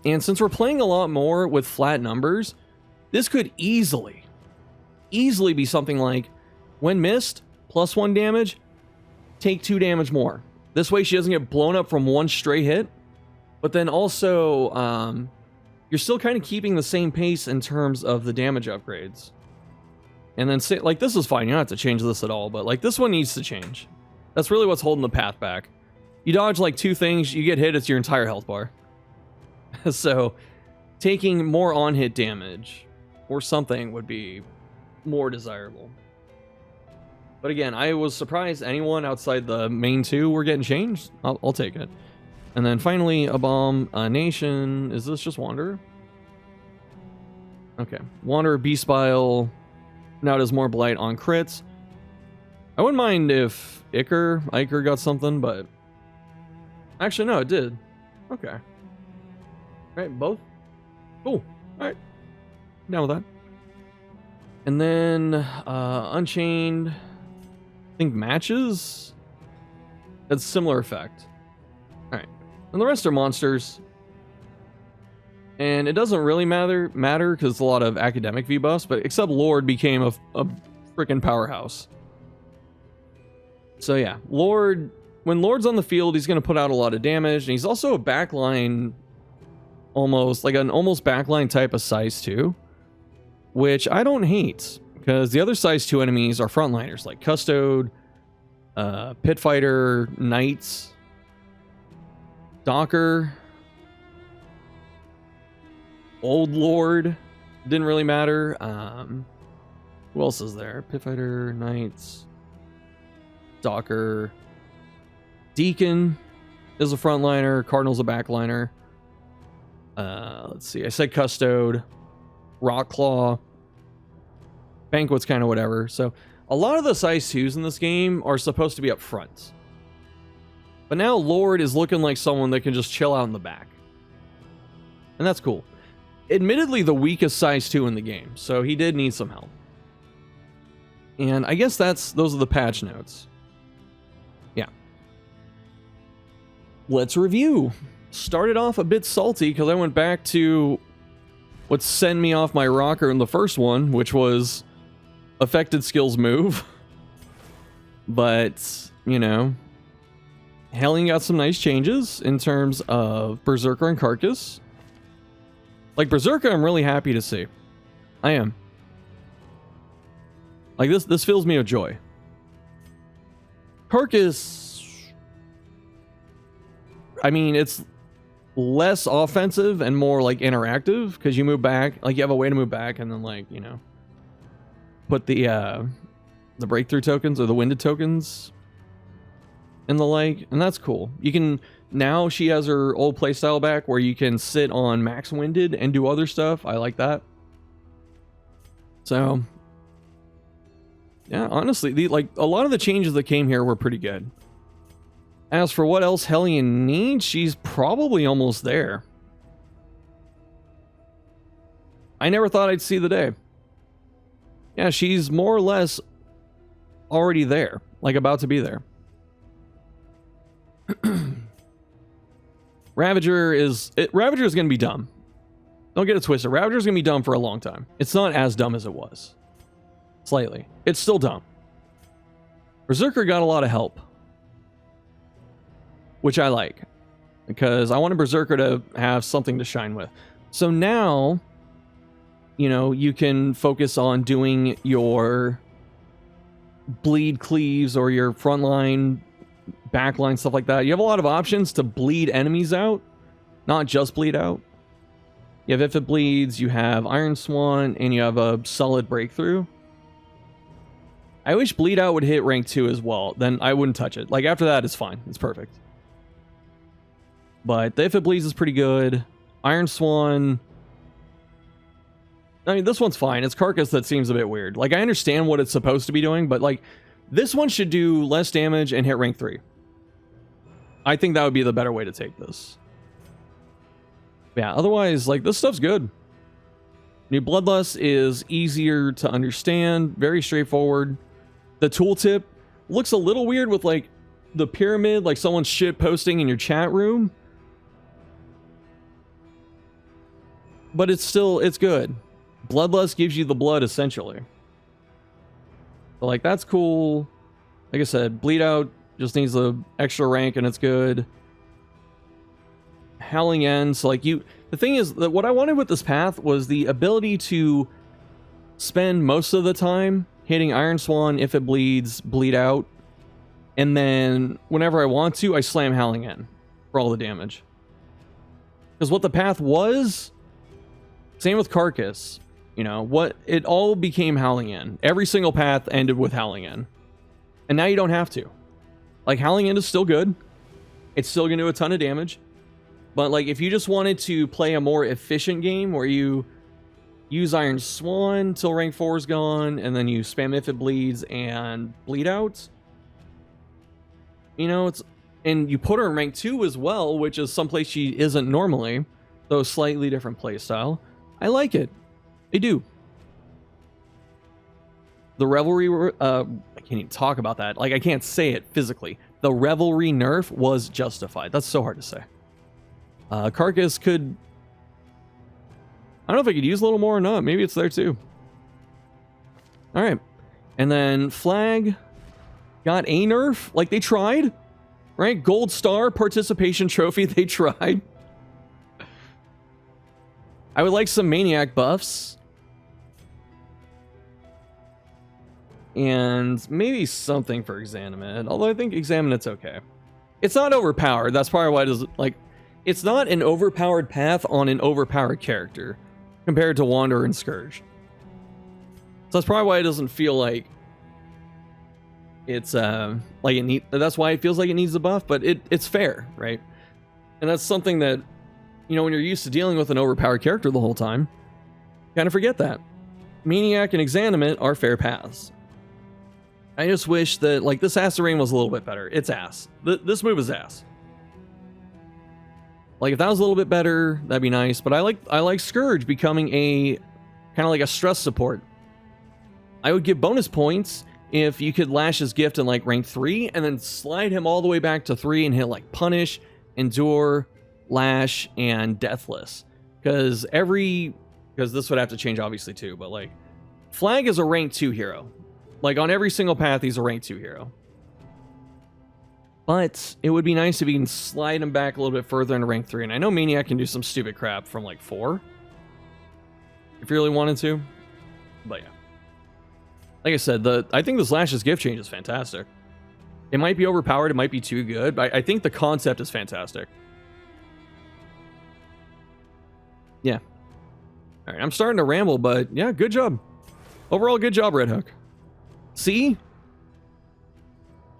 And since we're playing a lot more with flat numbers, this could easily be something like, when missed, +1 damage, take 2 damage more. This way she doesn't get blown up from one stray hit, but then also you're still kind of keeping the same pace in terms of the damage upgrades. And then say, like, this is fine, you don't have to change this at all, but like this one needs to change. That's really what's holding the path back. You dodge like 2 things, you get hit, it's your entire health bar. So taking more on-hit damage or something would be more desirable. But again, I was surprised anyone outside the main 2 were getting changed. I'll take it. And then finally, a bomb, a nation. Is this just Wanderer? Okay. Wanderer, Beast Bile. Now does more blight on crits. I wouldn't mind if Iker got something, but... Actually, no, it did. Okay. Alright, both? Cool. Alright. Down with that. And then, Unchained... I think matches? That's similar effect. Alright. And the rest are monsters. And it doesn't really matter because it's a lot of academic V-buffs, but except Lord became a freaking powerhouse. So yeah, Lord, when Lord's on the field, he's going to put out a lot of damage, and he's also a backline, almost, like an almost backline type of size 2, which I don't hate, because the other size 2 enemies are frontliners, like Custode, Pit Fighter, Knights, Docker, Old Lord, didn't really matter. Who else is there? Pit Fighter, Knights, Docker, Deacon is a frontliner, Cardinal's a backliner. Let's see, I said Custode, Rockclaw, Banquet's kind of whatever. So a lot of the size 2s in this game are supposed to be up front. But now Lord is looking like someone that can just chill out in the back. And that's cool. Admittedly, the weakest size 2 in the game, so he did need some help. And I guess those are the patch notes. Yeah. Let's review. Started off a bit salty because I went back to what sent me off my rocker in the first one, which was affected skills move. But, you know, Hellion got some nice changes in terms of Berserker and Carcass. Like, Berserker, I'm really happy to see. I am. Like, this fills me with joy. Carcass, I mean, it's less offensive and more, like, interactive, because you move back. Like, you have a way to move back, and then, like, you know, put the breakthrough tokens, or the winded tokens, and the like, and that's cool. You can... Now she has her old playstyle back where you can sit on max winded and do other stuff. I like that. So, yeah, honestly, like a lot of the changes that came here were pretty good. As for what else Hellion needs, she's probably almost there. I never thought I'd see the day. Yeah, she's more or less already there, like about to be there. Ravager is going to be dumb. Don't get it twisted. Ravager is going to be dumb for a long time. It's not as dumb as it was. Slightly. It's still dumb. Berserker got a lot of help, which I like, because I wanted Berserker to have something to shine with. So now, you know, you can focus on doing your bleed cleaves or your frontline, backline, stuff like that. You have a lot of options to bleed enemies out, not just bleed out. You have If It Bleeds, you have Iron Swan, and you have a solid breakthrough. I wish Bleed Out would hit rank 2 as well. Then I wouldn't touch it. Like, after that, it's fine. It's perfect. But the If It Bleeds is pretty good. Iron Swan... I mean, this one's fine. It's Carcass that seems a bit weird. Like, I understand what it's supposed to be doing, but, like, this one should do less damage and hit rank 3. I think that would be the better way to take this. Yeah, otherwise, like, this stuff's good. New Bloodlust is easier to understand, very straightforward. The tooltip looks a little weird with, like, the pyramid, like someone's shit posting in your chat room. But it's still, it's good. Bloodlust gives you the blood, essentially. But, like, that's cool. Like I said, Bleed Out just needs the extra rank, and it's good. Howling End, so, like, the thing is that what I wanted with this path was the ability to spend most of the time hitting Iron Swan, If It Bleeds, Bleed Out, and then whenever I want to, I slam Howling End for all the damage. Because what the path was, same with Carcass, you know, what it all became Howling End. Every single path ended with Howling End. And now you don't have to. Like, Howling End is still good. It's still going to do a ton of damage. But, like, if you just wanted to play a more efficient game where you use Iron Swan till rank 4 is gone, and then you spam If It Bleeds and Bleed Out, you know, it's... And you put her in rank 2 as well, which is someplace she isn't normally, though slightly different playstyle. I like it. I do. The Revelry... I can't even talk about that. Like, I can't say it physically. The Revelry nerf was justified. That's so hard to say. Carcass could... I don't know if I could use a little more or not. Maybe it's there too. Alright. And then Flag got a nerf. Like, they tried. Right? Gold Star Participation Trophy. They tried. I would like some Maniac buffs. And maybe something for Exanimate. Although I think Examinate's okay. It's not overpowered. That's probably why it doesn't... Like, it's not an overpowered path on an overpowered character compared to Wanderer and Scourge. So that's probably why it doesn't feel like it's like it need. That's why it feels like it needs a buff, but it's fair, right? And that's something that, you know, when you're used to dealing with an overpowered character the whole time, kind of forget that. Maniac and Exanimate are fair paths. I just wish that, like, this Acerain was a little bit better. It's ass. This move is ass. Like, if that was a little bit better, that'd be nice. But I like Scourge becoming a kind of like a stress support. I would give bonus points if you could lash his gift in, like, rank 3 and then slide him all the way back to 3 and hit, like, Punish, Endure, Lash, and Deathless. Because this would have to change obviously too, but, like, Flag is a rank 2 hero. Like, on every single path, he's a rank 2 hero. But it would be nice if you can slide him back a little bit further into rank 3. And I know Maniac can do some stupid crap from, like, 4. If you really wanted to. But yeah. Like I said, I think this Lash's gift change is fantastic. It might be overpowered, it might be too good, but I think the concept is fantastic. Yeah. Alright, I'm starting to ramble, but yeah, good job. Overall, good job, Red Hook. See?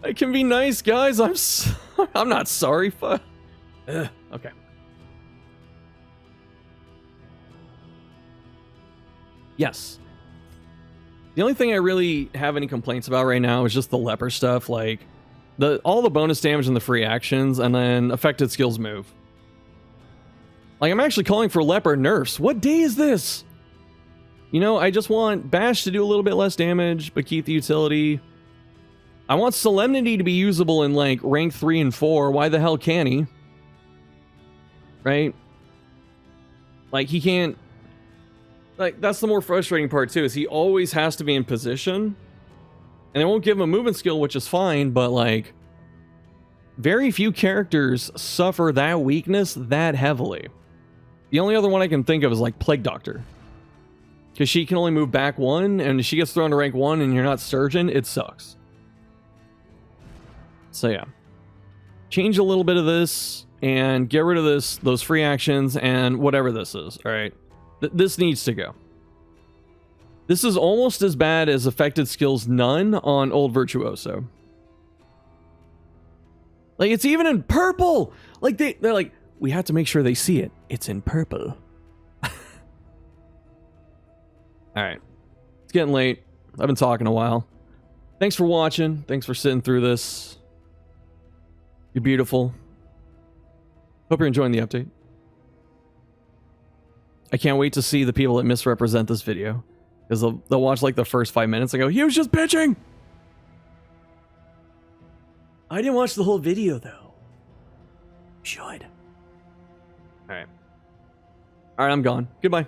I can be nice, guys. I'm not sorry. Okay. Yes. The only thing I really have any complaints about right now is just the leper stuff, like all the bonus damage and the free actions, and then affected skills move. Like, I'm actually calling for leper nerfs. What day is this? You know, I just want Bash to do a little bit less damage, but keep the utility. I want Solemnity to be usable in, like, rank 3 and 4. Why the hell can he? Right? Like, he can't... Like, that's the more frustrating part, too, is he always has to be in position. And they won't give him a movement skill, which is fine, but, like... Very few characters suffer that weakness that heavily. The only other one I can think of is, like, Plague Doctor. Because she can only move back 1, and if she gets thrown to rank 1 and you're not Surgeon, it sucks. So yeah. Change a little bit of this. and get rid of those free actions and whatever this is. All right, this needs to go. This is almost as bad as affected skills none on old Virtuoso. Like, it's even in purple. Like, they're like, we have to make sure they see it. It's in purple. All right, it's getting late. I've been talking a while. Thanks for watching. Thanks for sitting through this. You're beautiful. Hope you're enjoying the update. I can't wait to see the people that misrepresent this video. Because they'll watch like the first 5 minutes and go, he was just bitching! I didn't watch the whole video though. Should. Alright. Alright, I'm gone. Goodbye.